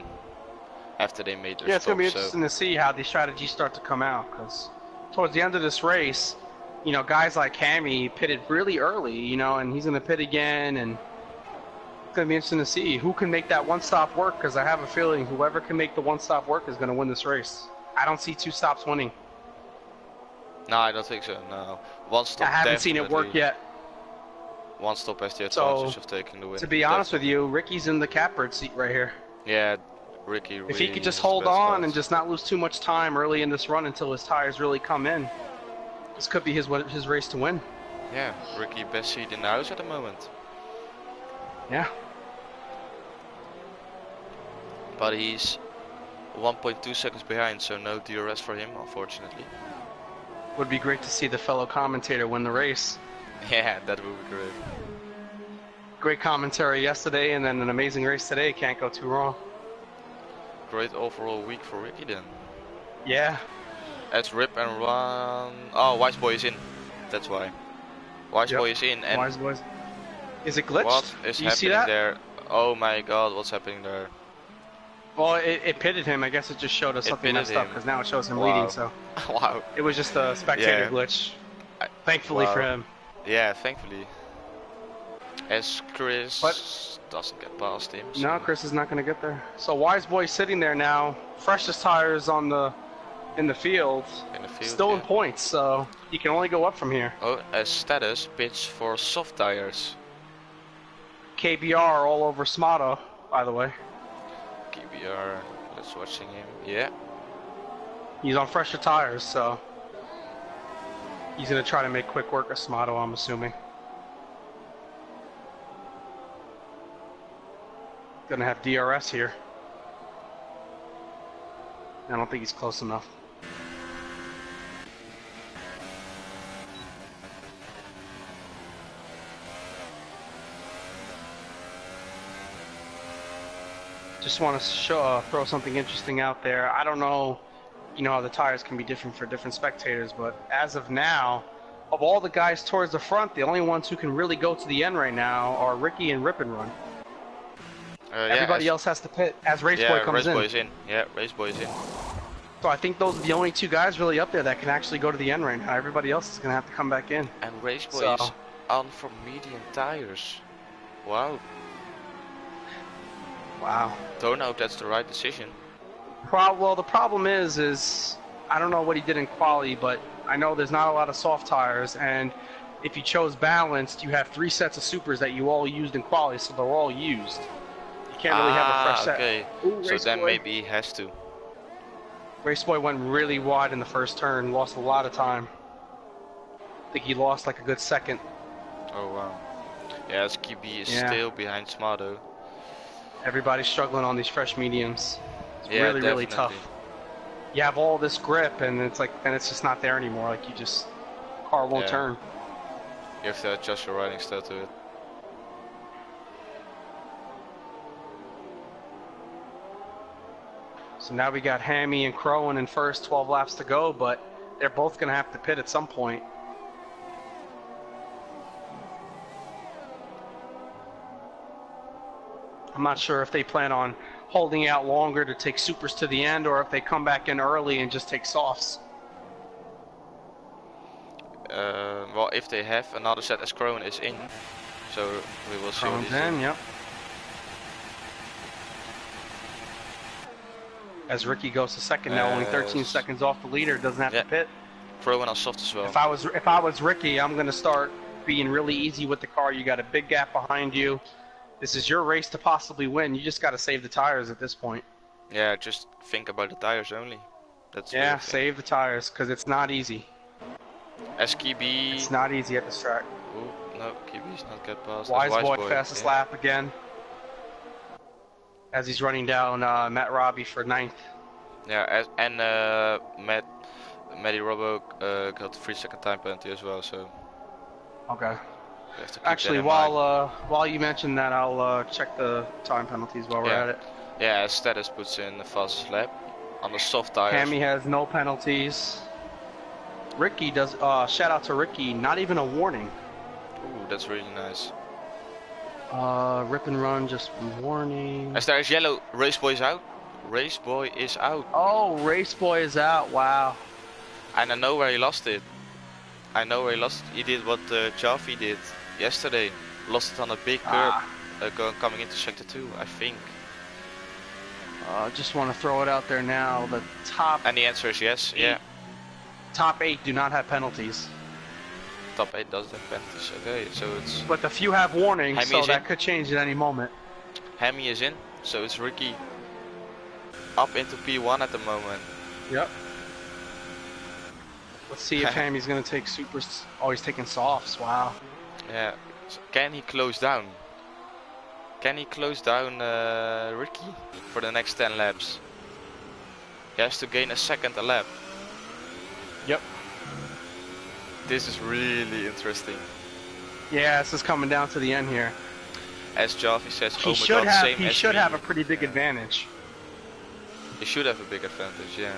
after they made their stop. It's going to be interesting to see how these strategies start to come out, because towards the end of this race, you know, guys like Hemi pitted really early, you know, and he's going to pit again, and it's going to be interesting to see who can make that one stop work, because I have a feeling whoever can make the one stop work is going to win this race. I don't see 2 stops winning. No, I don't think so, no. One stop I haven't seen it work yet. One stop has the advantage of taking the win. To be honest with you, Ricky's in the catbird seat right here. Yeah, Ricky really. If he could just hold on and just not lose too much time early in this run until his tires really come in, this could be his race to win. Yeah, Ricky best seat in the house at the moment. Yeah. But he's 1.2 seconds behind, so no DRS for him, unfortunately. Would be great to see the fellow commentator win the race. Yeah, that would be great. Great commentary yesterday, and then an amazing race today. Can't go too wrong. Great overall week for Ricky then. Yeah. Let's rip and run. Oh, Wise Boy is in. That's why. Wise Boy is in. And Wise Boy. Is it glitched? What is happening there? Oh my God, what's happening there? Well, it pitted him. I guess it just showed us something messed up, because now it shows him leading. So. Wow. It was just a spectator glitch. Thankfully for him. Yeah, thankfully. As Chris doesn't get past him. So. No, Chris is not going to get there. So Wise Boy sitting there now, freshest tires in the field. Still in points, so he can only go up from here. Oh, as status pitch for soft tires. KBR all over Smado, by the way. KBR, let's watching him. Yeah. He's on fresher tires, so he's going to try to make quick work of Smado, I'm assuming. Gonna have DRS here. I don't think he's close enough. Just want to throw something interesting out there. I don't know, you know, how the tires can be different for different spectators, but as of now, of all the guys towards the front, the only ones who can really go to the end right now are Ricky and Rip and Run. Everybody else has to pit as Race Boy comes in. Race Boy is in. Yeah, Race Boy is in. So I think those are the only 2 guys really up there that can actually go to the end right now. Everybody else is going to have to come back in. And Race Boy is on for medium tires. Wow. Wow. Don't know if that's the right decision. Well, the problem is I don't know what he did in quali, but I know there's not a lot of soft tires, and if you chose balanced, you have 3 sets of supers that you all used in quali, so they're all used. Can't really have a fresh set. Okay. Ooh, so then maybe he has to. Race Boy went really wide in the first turn, lost a lot of time. I think he lost like a good second. Oh wow. Yeah, SKB is still behind Smado. Everybody's struggling on these fresh mediums. It's really, really tough. You have all this grip, and it's like, then it's just not there anymore. Like, you just car won't turn. You have to adjust your riding style to it. So now we got Hammy and Crowan in first, 12 laps to go, but they're both going to have to pit at some point. I'm not sure if they plan on holding out longer to take supers to the end, or if they come back in early and just take softs. Well, if they have another set as Crowan is in, so we will see. Crowan's in, yep. As Ricky goes to second now, only 13 seconds off the leader, doesn't have to pit. Crowan on soft as well. If I was Ricky, I'm going to start being really easy with the car. You got a big gap behind you. This is your race to possibly win. You just got to save the tires at this point. Yeah, just think about the tires only. That's save the tires, because it's not easy. SKB. It's not easy at this track. Ooh, no, KB's not get past. Wise boy, fastest lap again. As he's running down Matt Robbie for 9th. Yeah, and Matty Robbo got 3-second time penalty as well, so. Okay. Actually, while you mention that, I'll check the time penalties while we're at it. Yeah, as Status puts in the fastest lap on the soft tires. Hammy has no penalties. Ricky does. Shout out to Ricky. Not even a warning. Ooh, that's really nice. Rip and run, just warning. As there is yellow, Race Boy is out. Race Boy is out. Oh, Race Boy is out. Wow. And I know where he lost it. I know where he lost it. He did what Javi did yesterday. Lost it on a big curb coming into sector 2, I think. Just want to throw it out there now. The top. And the answer is yes. Yeah. Top 8 do not have penalties. Top 8 does have penalties. Okay, so it's. But the few have warnings, Hammy so that could change at any moment. Hammy is in, so it's Ricky up into P1 at the moment. Yep. Let's see if Hammy's going to take supers. Oh, he's taking softs. Wow. Yeah. So can he close down? Can he close down Ricky for the next 10 laps? He has to gain a second a lap. Yep. This is really interesting. Yeah, this is coming down to the end here. As Javi says, he should have a pretty big advantage. He should have a big advantage, yeah.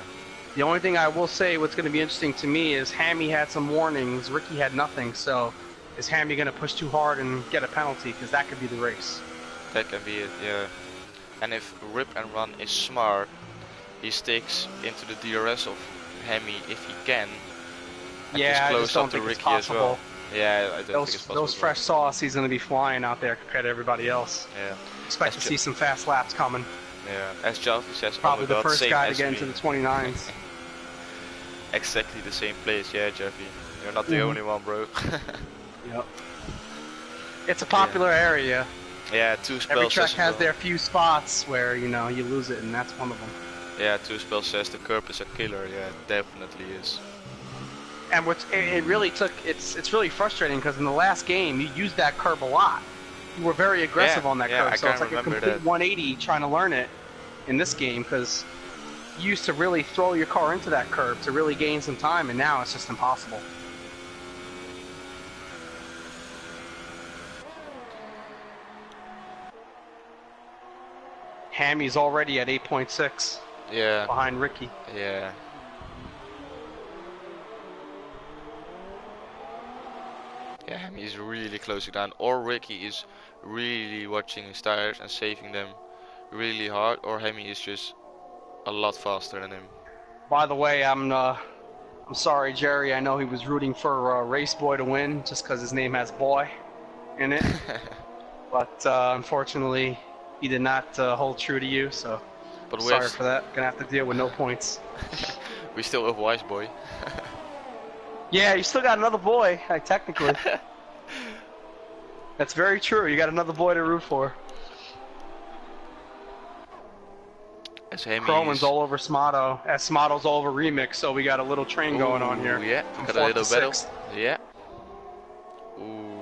The only thing I will say, what's going to be interesting to me, is Hammy had some warnings, Ricky had nothing, so is Hammy going to push too hard and get a penalty? Because that could be the race. That can be it, yeah. And if Rip and Run is smart, he sticks into the DRS of Hammy if he can. Yeah, I just don't think it's possible. Well. Yeah, I don't think it's possible. Those fresh sauce, he's going to be flying out there compared to everybody else. Yeah. Expect to see some fast laps coming. Yeah, as Javi says, probably the first guy to get me. into the 29s. Exactly the same place, yeah, Javi. You're not the only one, bro. Yep. It's a popular area. Yeah, Two Spell Every track says has their few spots where, you know, you lose it, and that's one of them. Yeah, Two Spell says the curb is a killer. Yeah, it definitely is. And it really took, it's really frustrating because in the last game, you used that curb a lot. You were very aggressive on that curb, so it's like a complete 180 trying to learn it in this game, because you used to really throw your car into that curb to really gain some time, and now it's just impossible. Hammy's already at 8.6. Yeah. Behind Ricky. Yeah. Yeah, Hammy's really closing down. Or Ricky is really watching his tires and saving them really hard, or Hammy is just a lot faster than him. By the way, I'm sorry, Jerry. I know he was rooting for Race Boy to win just because his name has boy in it. But unfortunately, he did not hold true to you, so sorry for that. Gonna have to deal with no points. We still have Wise Boy. Yeah, you still got another boy, technically. That's very true. You got another boy to root for. Crowan's all over Smato. As Smato's all over Remix, so we got a little train going on here. Yeah, we got a little battle. Yeah.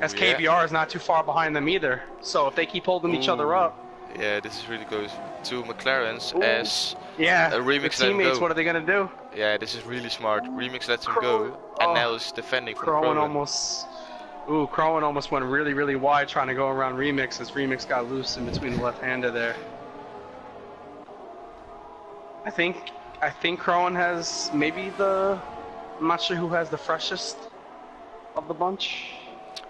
As KBR is not too far behind them either. So if they keep holding each other up, Yeah, this is really close. Two McLarens Ooh. as Yeah, a the Remix let him teammates, go. what are they gonna do? Yeah, this is really smart. Remix lets him Crowan, go, and now oh, he's defending from Crowan Crowan. almost, ooh, Crowan almost went really, really wide trying to go around Remix as Remix got loose in between the left-hander there. I think Crowan has maybe I'm not sure who has the freshest of the bunch.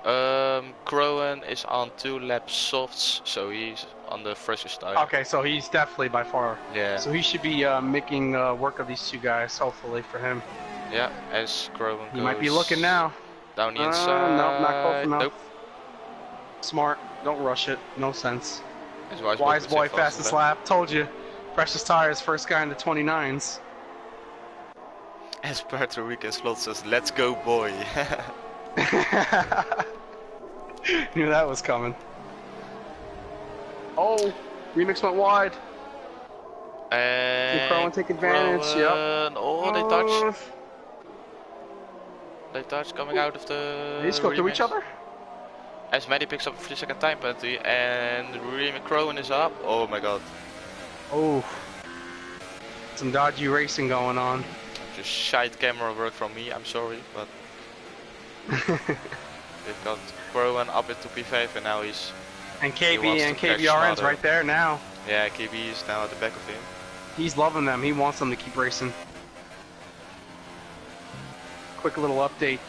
Crowan is on 2 lap softs, so he's on the freshest tire. Okay, so he's definitely by far. Yeah. So he should be making work of these two guys, hopefully for him. Yeah, as Crowan goes. He might be looking now. Down the inside. Nope, not close enough. Nope. Smart. Don't rush it. No sense. Wise Wise boy, fastest fastest lap. Told you. Precious tires, first guy in the 29s. As Puerto Rican slot says, let's go boy. Knew that was coming. Oh, Remix went wide. And Did Crowan take advantage? Yep. Oh, they touch. They touch coming out of the They just go through each other? As Maddie picks up a 3-second time penalty and Crowan is up. Oh my god. Oh. Some dodgy racing going on. Just shite camera work from me, I'm sorry, but we've got Crowan up into P5 and now he's... And KBRN's right there now. Yeah, KB is now at the back of him. He's loving them, he wants them to keep racing. Quick little update,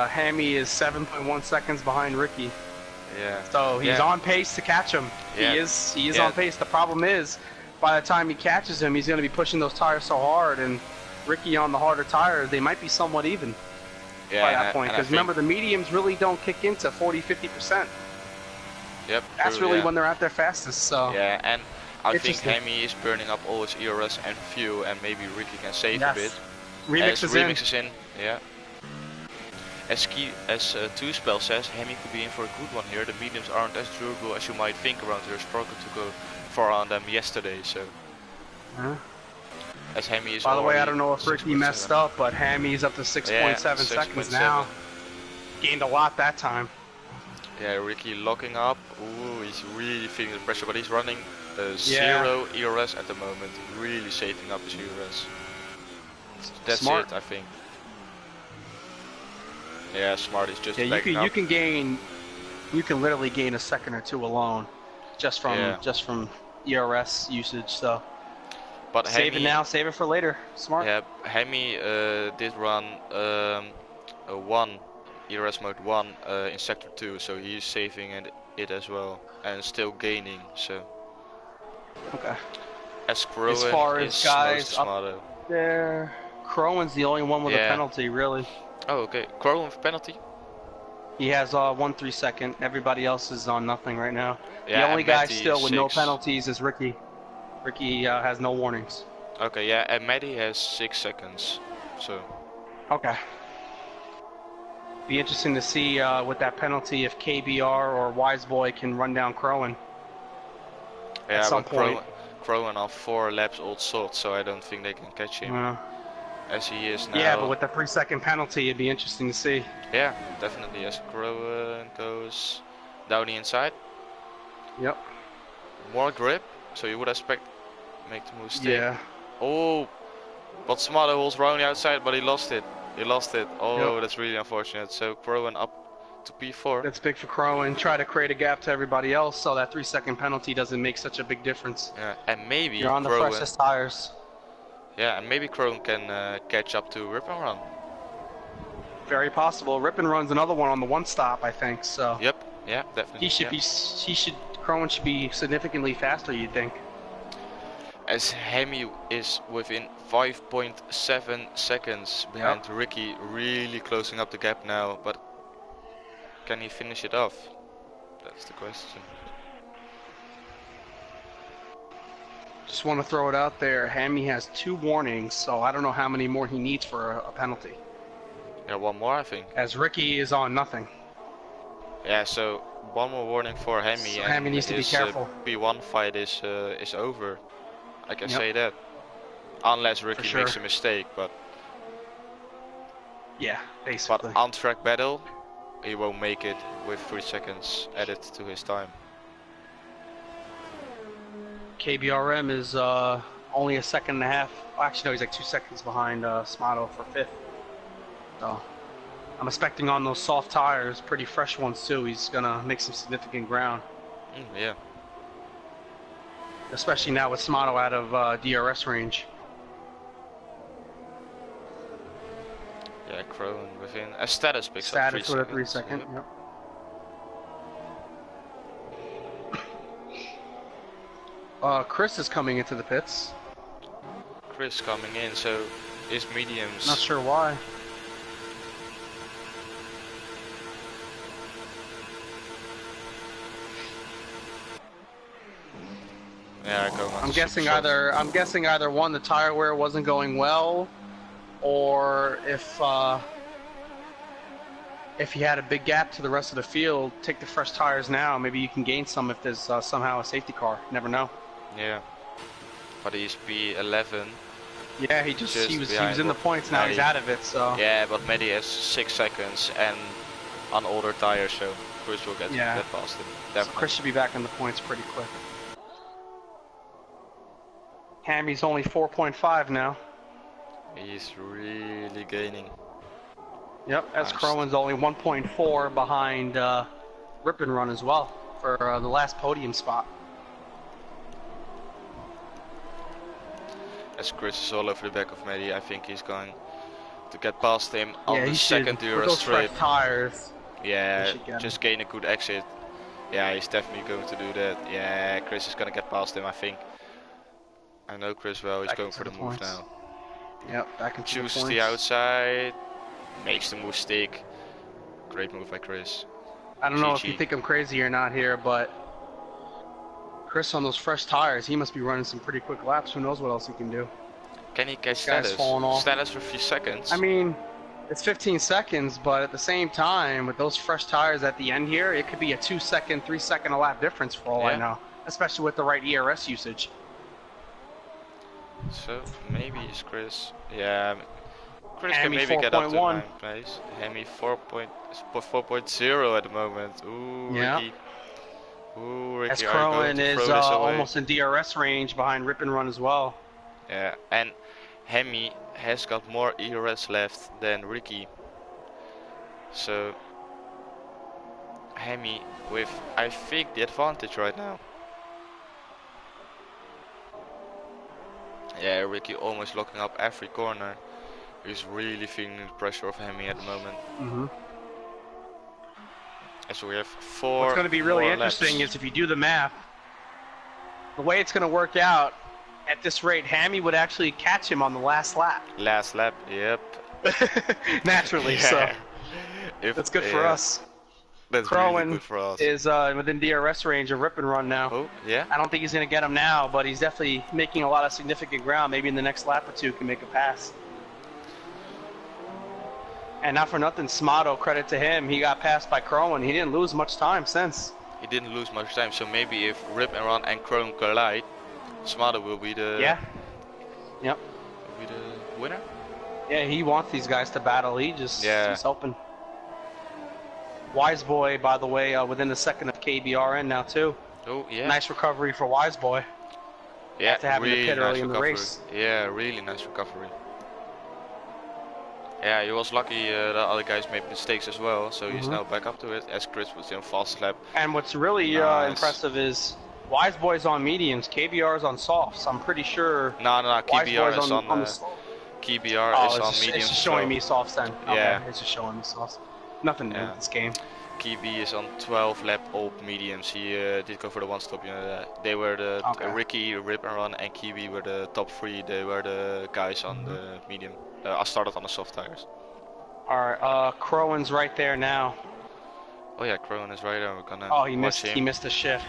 Hammy is 7.1 seconds behind Ricky. Yeah. So he's on pace to catch him. Yeah. He is on pace. The problem is, by the time he catches him, he's going to be pushing those tires so hard, and Ricky on the harder tires, they might be somewhat even by that point. Because remember, the mediums really don't kick into 40–50%. Yep. That's true, really when they're at their fastest. So yeah, and I think Hammy is burning up all his ERS and fuel, and maybe Ricky can save a bit. Remix is in. Yeah. As 2 Spell says, Hammy could be in for a good one here. The mediums aren't as durable as you might think around here. Struggled to go far on them yesterday, so. As Hammy is. By the way, I don't know if Ricky messed up, but Hammy's up to 6.7 seconds now. Gained a lot that time. Yeah, Ricky locking up. Ooh, he's really feeling the pressure, but he's running 0 ERS at the moment. Really saving up his ERS. That's Smart. it, I think. Yeah, smart. He's just you can literally gain a second or two alone, just from ERS usage. So, but save it now, save it for later. Smart. Yeah, Hammy did run a 1 ERS mode 1 in sector 2, so he's saving it as well and still gaining. So. Okay. As Crowan as far as guys up there, Crowan's the only one with a penalty, really. Oh, okay. Crowan with penalty? He has 1 3-second. Everybody else is on nothing right now. Yeah, the only guy Matty still with no penalties is Ricky. Ricky has no warnings. Okay, yeah, and Maddie has 6 seconds. So. Okay. Be interesting to see with that penalty if KBR or Wiseboy can run down Crowan. Yeah, at some point. Crowan are 4 laps old salt, so I don't think they can catch him. As he is now. Yeah, but with the 3-second penalty, it'd be interesting to see. Yeah, definitely. As Crowan goes down the inside. Yep. More grip, so you would expect make the move stick. Yeah. Oh, but Smarter holds around the outside, but he lost it. He lost it. Oh, that's really unfortunate. So Crowan up to P4. That's big for Crowan. Try to create a gap to everybody else, so that 3-second penalty doesn't make such a big difference. Yeah, and maybe you're on the freshest tires. Yeah, and maybe Crowan can catch up to Rip and Run. Very possible. Rip and Run's another one on the 1 stop, I think. So. Yep. Yeah, definitely. Crowan should be significantly faster, you'd think. As Hammy is within 5.7 seconds behind Ricky, really closing up the gap now, but can he finish it off? That's the question. Just want to throw it out there, Hammy has 2 warnings, so I don't know how many more he needs for a penalty. Yeah, 1 more I think. As Ricky is on nothing. Yeah, so 1 more warning for Hammy. So Hammy needs to be careful. P1 fight is over. I can say that. Unless Ricky makes a mistake, but... Yeah, basically. But on track battle, he won't make it with 3 seconds added to his time. KBRM is only a second and a half. Actually, no, he's like 2 seconds behind Smato for 5th. So I'm expecting on those soft tires, pretty fresh ones too, he's gonna make some significant ground. Yeah. Especially now with Smato out of DRS range. Yeah, Crone within a status picks Status up 3 with a 3 seconds. second. Yep. Chris is coming into the pits. Chris coming in, so is mediums. Not sure why. Yeah, I'm guessing either one, the tire wear wasn't going well, or if you had a big gap to the rest of the field, take the fresh tires now. Maybe you can gain some if there's somehow a safety car. Never know. Yeah, but he's P11. Yeah, he was in the points. Now he's out of it. So yeah, but Mehdi has 6 seconds and on older tires, so Chris will get past him. So Chris should be back in the points pretty quick. Hammy's only 4.5 now. He's really gaining. Yep, as Crowan's only 1.4 behind Rip and Run as well for the last podium spot. As Chris is all over the back of Mehdi, I think he's going to get past him on the second DRS strip. Fresh tires. Yeah, just gain a good exit. Yeah, he's definitely going to do that. Yeah, Chris is going to get past him, I think. I know Chris well, he's going for the move now. Yep, back into chooses the outside, makes the move stick. Great move by Chris. I don't know if you think I'm crazy or not here, but Chris on those fresh tires, he must be running some pretty quick laps. Who knows what else he can do? Can he catch status? Status for a few seconds. I mean, it's 15 seconds, but at the same time, with those fresh tires at the end here, it could be a 2 second, 3 second a lap difference for all I know, especially with the right ERS usage. So maybe it's Chris. Yeah, Chris can maybe get up to 9th place. Hemi 4.0 at the moment. Ooh, Ricky. Ooh, Ricky. As Crowan is almost in DRS range behind Rip and Run as well. Yeah, and Hemi has got more ERS left than Ricky. So Hemi with, I think, the advantage right now. Yeah, Ricky almost locking up every corner. He's really feeling the pressure of Hemi at the moment. And so we have 4. What's going to be really interesting is if you do the math, the way it's going to work out, at this rate, Hemi would actually catch him on the last lap. Last lap, yep. Naturally, so that's good for us. That's really good for us. Is within DRS range of Rip and Run now. Oh, yeah. I don't think he's going to get him now, but he's definitely making a lot of significant ground. Maybe in the next lap or two can make a pass. And not for nothing, Smato, credit to him, he got passed by Crowan. He didn't lose much time since. He didn't lose much time, so maybe if Rip and Run and Crowan collide, Smato will be the... Yeah. Yep. Will be the winner? Yeah, he wants these guys to battle. He's hoping. Wise Boy, by the way, within a second of KBRN now too. Oh yeah. Nice recovery for Wise Boy. Yeah, after having really to pit nice early in the recovery. race. Yeah, really nice recovery. Yeah, he was lucky the other guys made mistakes as well, so he's now back up to it as Chris was in fast lap. And what's really impressive is Wise Boy's on mediums, KBR's on softs. I'm pretty sure. No, KBR is on the KBR is on mediums. It's just showing me softs then. Yeah. Okay, it's just showing me softs. Nothing new in this game. KB is on 12 lap old mediums. He did go for the one stop. They were the Ricky, Rip and Run, and KB were the top 3. They were the guys on the medium. I started on the soft tires. Alright, Crowan's right there now. Oh yeah, Crowan is right there. We're gonna he missed the shift.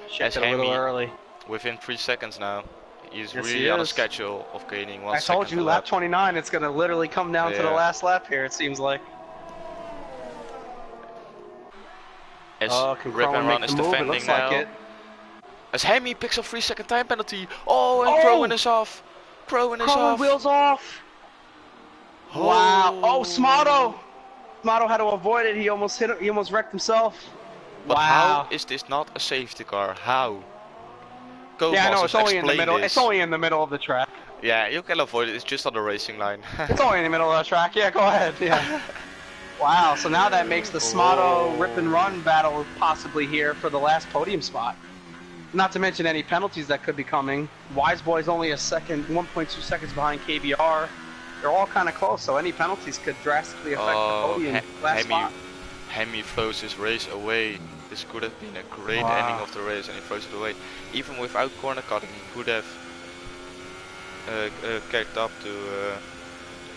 Shifted a little early. Within 3 seconds now. He's really on a schedule of gaining 1 second. I told you, lap 29, it's gonna literally come down to the last lap here, it seems like. As Rip and Run is defending now. As Hemi picks up 3 second time penalty. Oh, and Crowan is off. Crowan wheels off. Oh. Wow. Oh, Smato. Smato had to avoid it. He almost hit it. He almost wrecked himself. But how is this not a safety car? How? Yeah, I know, it's only in the middle. this. It's only in the middle of the track. Yeah, you can avoid it. It's just on the racing line. It's only in the middle of the track. Yeah, go ahead. Yeah. Wow. So now that makes the Smato rip and run battle possibly here for the last podium spot. Not to mention any penalties that could be coming. Wiseboy's only a second, 1.2 seconds behind KBR. They're all kind of close, so any penalties could drastically affect the podium last spot. Hemi throws his race away. This could have been a great ending of the race, and he throws it away. Even without corner cutting, he could have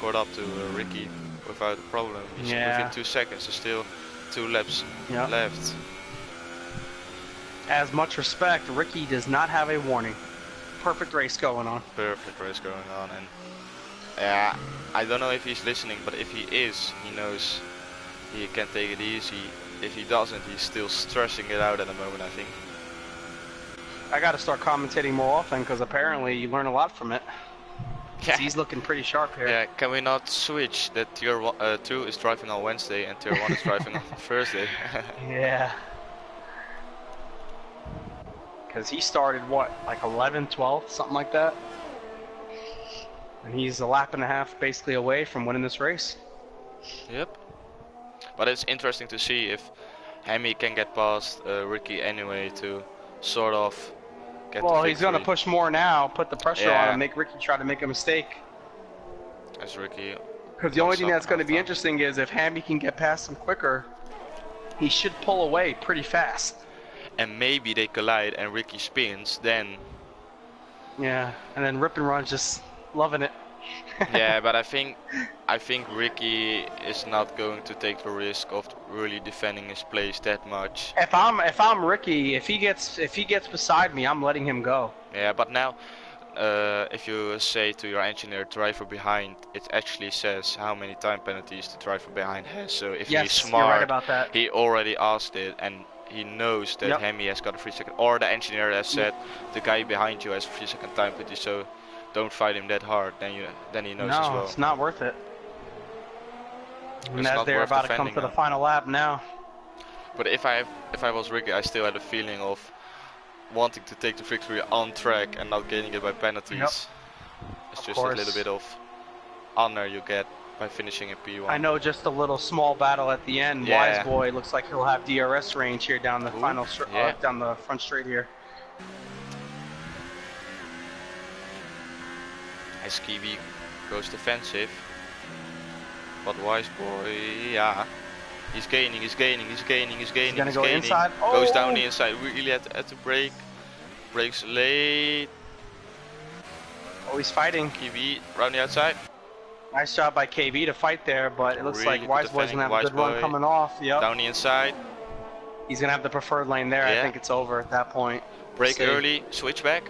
caught up to Ricky without a problem. He's within 2 seconds. There's still 2 laps left. As much respect, Ricky does not have a warning. Perfect race going on. Perfect race going on, and yeah, I don't know if he's listening, but if he is, he knows he can take it easy. If he doesn't, he's still stressing it out at the moment, I think. I got to start commentating more often because apparently you learn a lot from it. Yeah. He's looking pretty sharp here. Yeah, can we not switch that Tier 2 is driving on Wednesday and Tier 1 is driving on Thursday? Yeah. Because he started, what, like 11th, 12th, something like that? And he's a lap and a half basically away from winning this race. Yep. But it's interesting to see if Hemi can get past Ricky anyway to sort of get the victory. He's going to push more now, put the pressure on and make Ricky try to make a mistake. As Ricky... Because the only thing that's going to be interesting is if Hemi can get past him quicker, he should pull away pretty fast. And maybe they collide and Ricky spins, then... Yeah, and then Rip and Run's just loving it. Yeah, but I think Ricky is not going to take the risk of really defending his place that much. If I'm Ricky, if he gets beside me, I'm letting him go. Yeah, but now if you say to your engineer driver behind, it actually says how many time penalties the driver behind has. So if he's smart, you're right about that. He already asked it and he knows that Hemi has got a 3 second, or the engineer has said the guy behind you has a 3 second time penalty. So don't fight him that hard, then he knows as well. No, it's not worth it. And as they're about to come to the final lap now. But if I was Ricky, I still had a feeling of wanting to take the victory on track and not gaining it by penalties. Yep. It's just a little bit of honor you get by finishing in P1. I know, just a little small battle at the end. Yeah. Wiseboy looks like he'll have DRS range here down the down the front straight here. As Kiwi goes defensive, but Wiseboy, yeah, he's gaining. He's gonna go inside. Goes down the inside. Really had to brake. Brakes late. Oh, he's fighting. Kiwi round the outside. Nice job by KV to fight there, but it looks like Wiseboy's gonna have a good run coming off. Yep. Down the inside. He's gonna have the preferred lane there. I think it's over at that point. Brake early, switch back.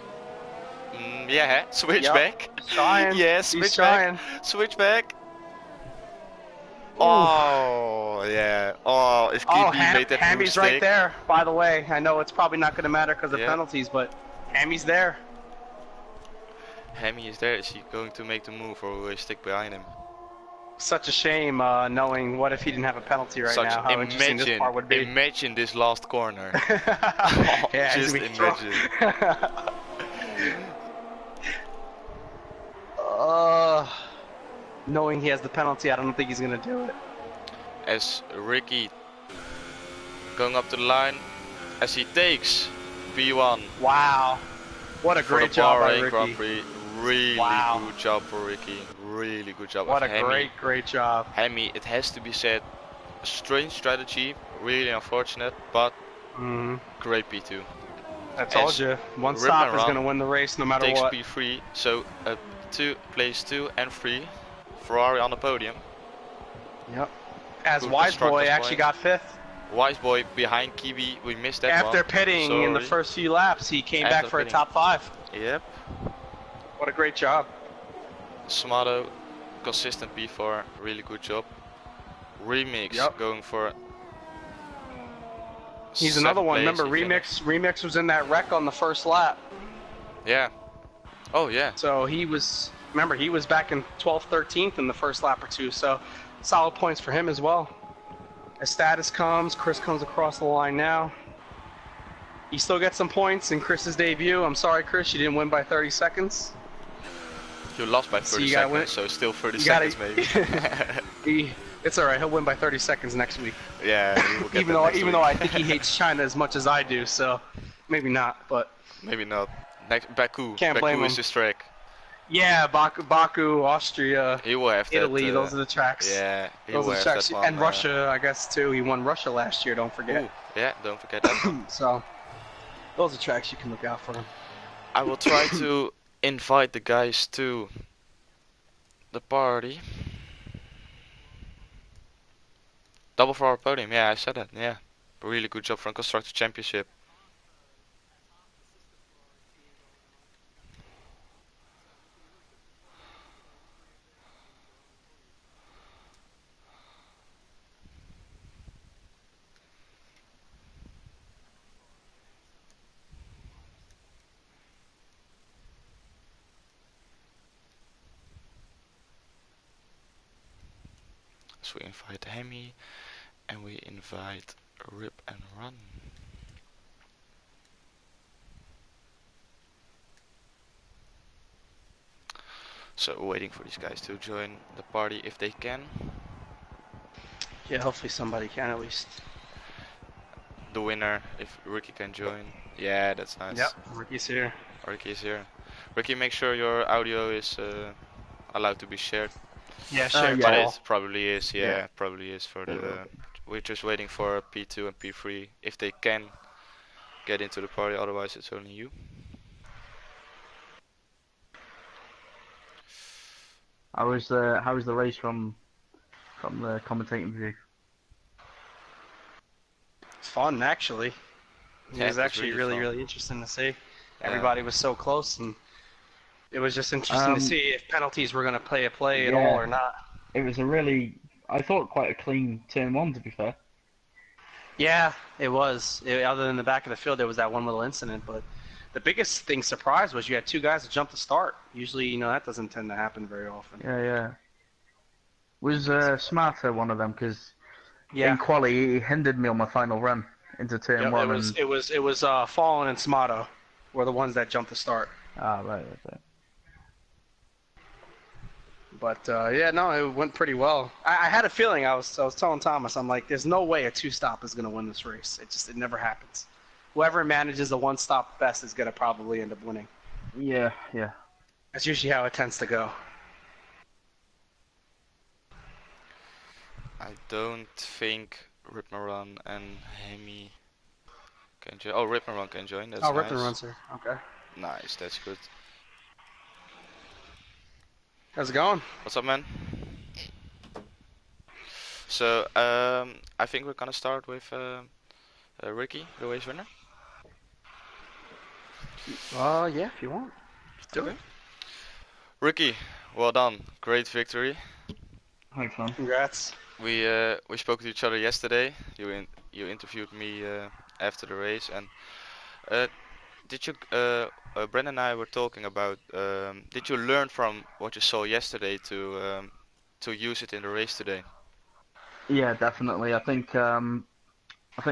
Yeah, switch back. Trying. Yeah, switch back. Switch back. Oh, yeah. Oh, if Kiwi made that Hami's right there, by the way. I know it's probably not going to matter because of penalties, but Hami's there. Hemi is there. Is he going to make the move or will he stick behind him? Such a shame knowing what if he didn't have a penalty right now. How interesting this part would be. Imagine this last corner. Just imagine. Knowing he has the penalty, I don't think he's going to do it. As Ricky going up to the line, as he takes P1. Wow. What a great job by Ricky. Grand Prix. Really good job for Ricky. Really good job. What a great job. Hemi, it has to be said, a strange strategy, really unfortunate, but great P2. I told you, one stop is going to win the race no matter what. Takes P3, so place 2 and 3, Ferrari on the podium. Yep. As Wiseboy actually got 5th. Wiseboy behind Kiwi, we missed that After pitting in the first few laps, he came back for a top 5. Yep. What a great job. Smato, consistent P4, really good job. Remix going for. He's another one. Remember, Remix was in that wreck on the first lap. Yeah. Oh yeah. So he was. Remember, he was back in 12th, 13th in the first lap or two. So solid points for him as well. As status comes, Chris comes across the line now. he still gets some points in Chris's debut. I'm sorry, Chris, you didn't win by 30 seconds. You lost by So 30 you gotta win. seconds, so still 30 You gotta. seconds maybe. It's all right. He'll win by 30 seconds next week. Yeah, he will get even that though next even week. though I think he hates China as much as I do, so maybe not. But Maybe not. Next, Baku. can't blame Baku him. is his track. Yeah, Baku, Austria, He will have Italy. that. Those are the tracks. Yeah, he Those will are the have that tracks. one. And Russia, I guess too. He won Russia last year. Don't forget. Ooh, yeah, don't forget that one. So those are tracks you can look out for. I will try to invite the guys to the party. Double for our podium. Yeah, I said that. Yeah, really good job from Constructor Championship. So we invite Hemi and we invite Rip and Run. So waiting for these guys to join the party if they can. Yeah, hopefully somebody can at least. The winner, if Ricky can join. Yeah, that's nice. Yep, Ricky's here. Ricky is here. Ricky, make sure your audio is allowed to be shared. Yeah, sure. But Yeah. it probably is. Yeah, Yeah. probably is for the. We're just waiting for P2 and P3 if they can get into the party. Otherwise, it's only you. How was the race from the commentating view? Fun, actually. It Yeah, was it was actually really fun. really interesting to see. Yeah. Everybody was so close, and it was just interesting to see if penalties were going to play at Yeah. all or not. It was I thought quite a clean turn one, to be fair. Yeah, it was. Other than the back of the field, there was that one little incident, but the biggest thing surprise was you had two guys that jumped the start. Usually, that doesn't tend to happen very often. Yeah. Was Smarter one of them? Because Yeah. in quali he hindered me on my final run into turn Yep, one. it was Fallen and Smato were the ones that jumped the start. Ah, right. But yeah, no, it went pretty well. I had a feeling. I was telling Thomas, I'm like, there's no way a two-stop is gonna win this race. It never happens. Whoever manages the one-stop best is gonna probably end up winning. Yeah. That's usually how it tends to go. I don't think Rip and Run and Hemi can join. Oh, Rip and Run can join. That's nice. Rip and Run's here. Okay. Nice, that's good. How's it going? What's up, man? So, I think we're gonna start with Ricky, the race winner. Yeah, if you want. Do it. Ricky, well done. Great victory. Thanks, man. Congrats. We spoke to each other yesterday. You interviewed me after the race, and did you Brendan and I were talking about did you learn from what you saw yesterday to use it in the race today? Yeah, definitely. I think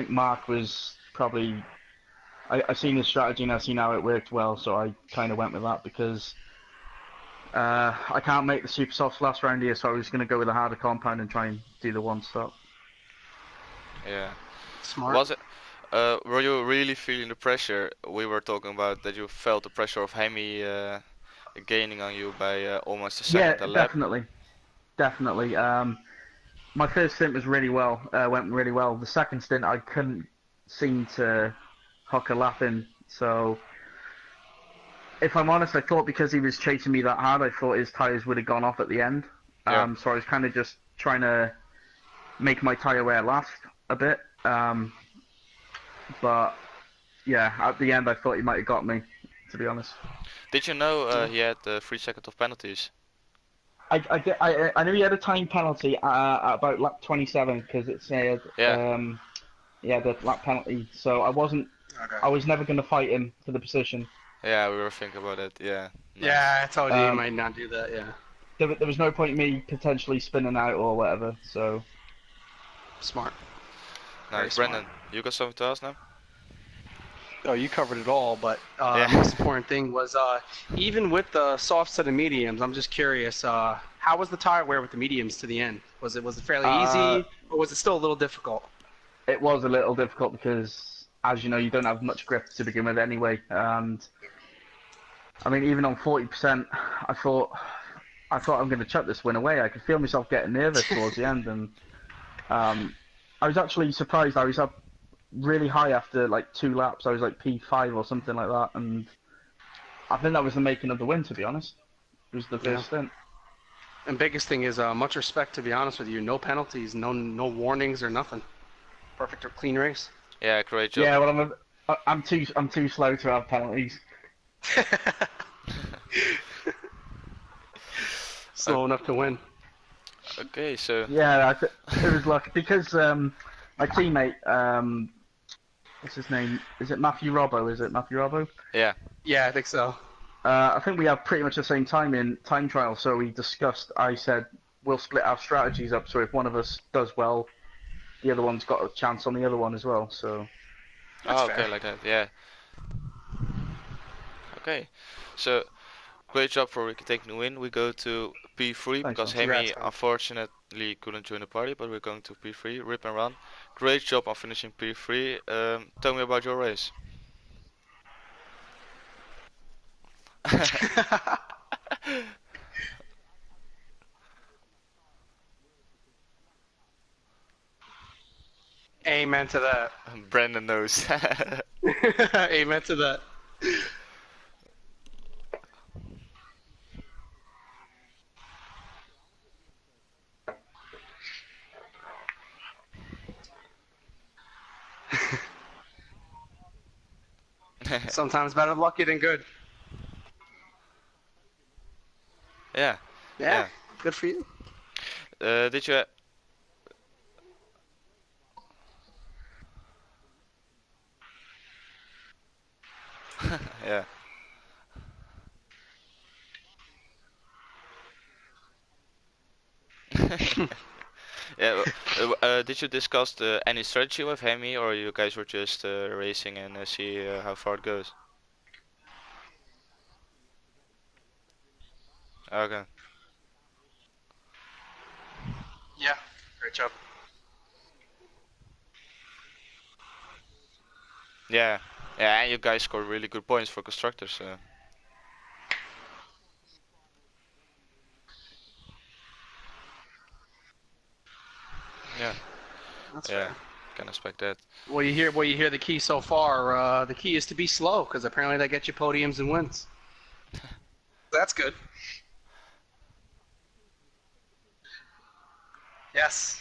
Mark was probably. I've seen his strategy and I've seen how it worked well, so I kind of went with that because I can't make the super softs last round here, so I was going to go with a harder compound and try and do the one stop. Yeah. Smart. Was it? Were you really feeling the pressure? We were talking about that you felt the pressure of Hemi gaining on you by almost a second a lap. Definitely. My first stint was went really well. The second stint I couldn't seem to hook a lap in, so if I'm honest, I thought because he was chasing me that hard, I thought his tyres would have gone off at the end. Yeah. So I was kind of just trying to make my tyre wear last a bit. But yeah, at the end I thought he might have got me, to be honest. Did you know he had 3 seconds of penalties? I knew he had a time penalty at about lap 27 because it said the lap penalty. So I was never going to fight him for the position. Yeah, we were thinking about it. Yeah. Nice. Yeah, I told you you might not do that. Yeah. There was no point in me potentially spinning out or whatever. So Smart. Nice, Brendan. You got something to ask now? Oh, you covered it all, but Yeah. most important thing was even with the softs to the mediums, I'm just curious, how was the tire wear with the mediums to the end? Was it fairly Uh, easy, or was it still a little difficult? it was a little difficult because, as you know, you don't have much grip to begin with anyway. And I mean, even on 40%, I thought I'm going to chuck this win away. I could feel myself getting nervous towards the end, and um, I was actually surprised. I was up really high after like 2 laps. I was like P5 or something like that, and I think that was the making of the win. To be honest, it was the Yeah. first stint. And biggest thing is much respect, to be honest with you. No penalties, no warnings or nothing. Perfect or clean race. Yeah, great job. Yeah, well, I'm too slow to have penalties. Slow enough to win. Okay, so Yeah, it was lucky because my teammate, what's his name? Is it Matthew Robbo? Is it Matthew Robbo? yeah, Yeah, I think so. I think we have pretty much the same time in time trial, so we discussed. I said we'll split our strategies up, so if one of us does well, the other one's got a chance on the other one as well. So That's oh, okay, fair. like that, yeah. Okay, so great job for Ricky taking the win. We go to P3 thanks, because man. Hemi Congrats, man. unfortunately couldn't join the party, but we're going to P3. Rip and run. Great job on finishing P3. Tell me about your race. Amen to that. Brandon knows. Amen to that. Sometimes better lucky than good. Yeah, Yeah, yeah. good for you. Did you? Yeah. Yeah. Did you discuss any strategy with Hemi, or you guys were just racing and see how far it goes? Okay. Yeah, great job. Yeah. Yeah, and you guys scored really good points for constructors. So yeah, That's yeah, fair. can expect that. Well, you hear the key so far. The key is to be slow, because apparently that gets you podiums and wins. That's good. Yes.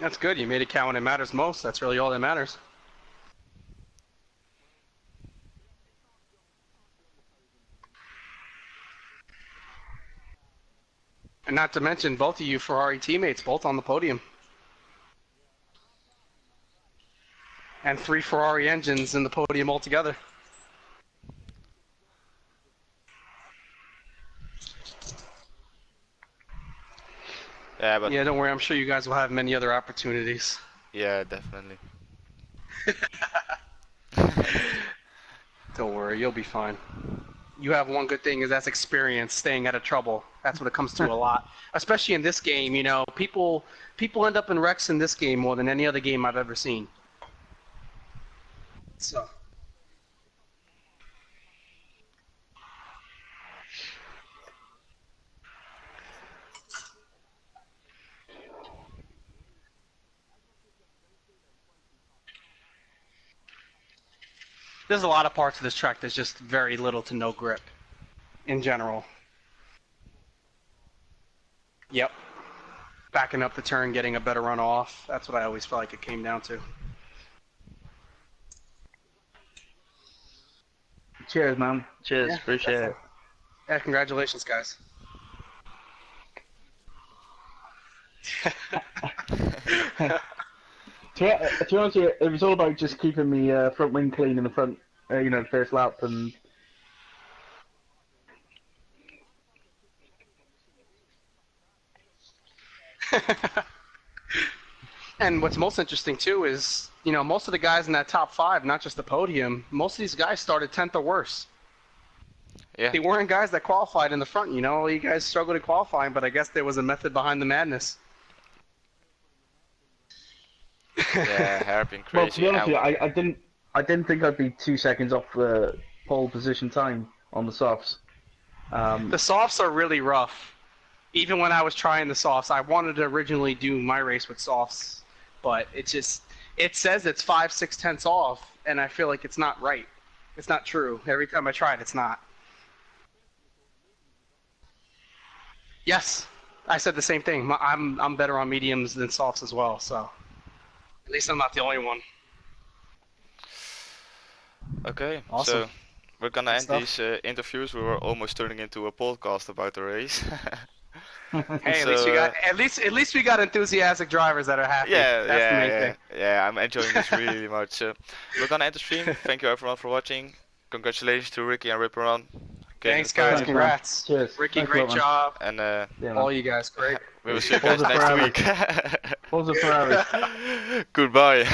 That's good. You made it count when it matters most. That's really all that matters. And not to mention both of you Ferrari teammates, both on the podium. And 3 Ferrari engines in the podium altogether. Yeah, but Yeah, don't worry. I'm sure you guys will have many other opportunities. yeah, definitely. Don't worry, you'll be fine. You have one good thing is that's experience, staying out of trouble. That's what it comes to a lot. Especially in this game, you know, people end up in wrecks in this game more than any other game I've ever seen. So there's a lot of parts of this track that's just very little to no grip in general. Yep. Backing up the turn, getting a better run off. That's what I always felt like it came down to. Cheers, man. Cheers. Yeah, Appreciate definitely. Yeah, congratulations, guys. it. To be honest, it was all about just keeping me front wing clean in the front, the first lap, and And what's most interesting too is, you know, most of the guys in that top 5, not just the podium, most of these guys started 10th or worse. Yeah. They weren't guys that qualified in the front, you know. You guys struggled in qualifying, but I guess there was a method behind the madness. Yeah, hairpin crazy. Well, to be honest with you, I didn't think I'd be 2 seconds off the pole position time on the softs. The softs are really rough. Even when I was trying the softs, I wanted to originally do my race with softs, but it says it's 5, 6 tenths off, and I feel like it's not right. It's not true. Every time I try it, it's not. Yes, I said the same thing. I'm better on mediums than softs as well, so at least I'm not the only one. Okay, Awesome. so we're gonna end stuff. these interviews. We were almost turning into a podcast about the race. Hey, So, at least we got enthusiastic drivers that are happy. yeah, That's the main thing. yeah. I'm enjoying this really much. We're gonna end the stream. Thank you everyone for watching. Congratulations to Ricky and Ripperon. Thanks, guys. Thanks, Congrats. Cheers. Ricky, Thanks a great lot, man. job. And Yeah, All you guys, great. we will see you guys Forza next Ferrari. week. Forza Ferrari. Goodbye.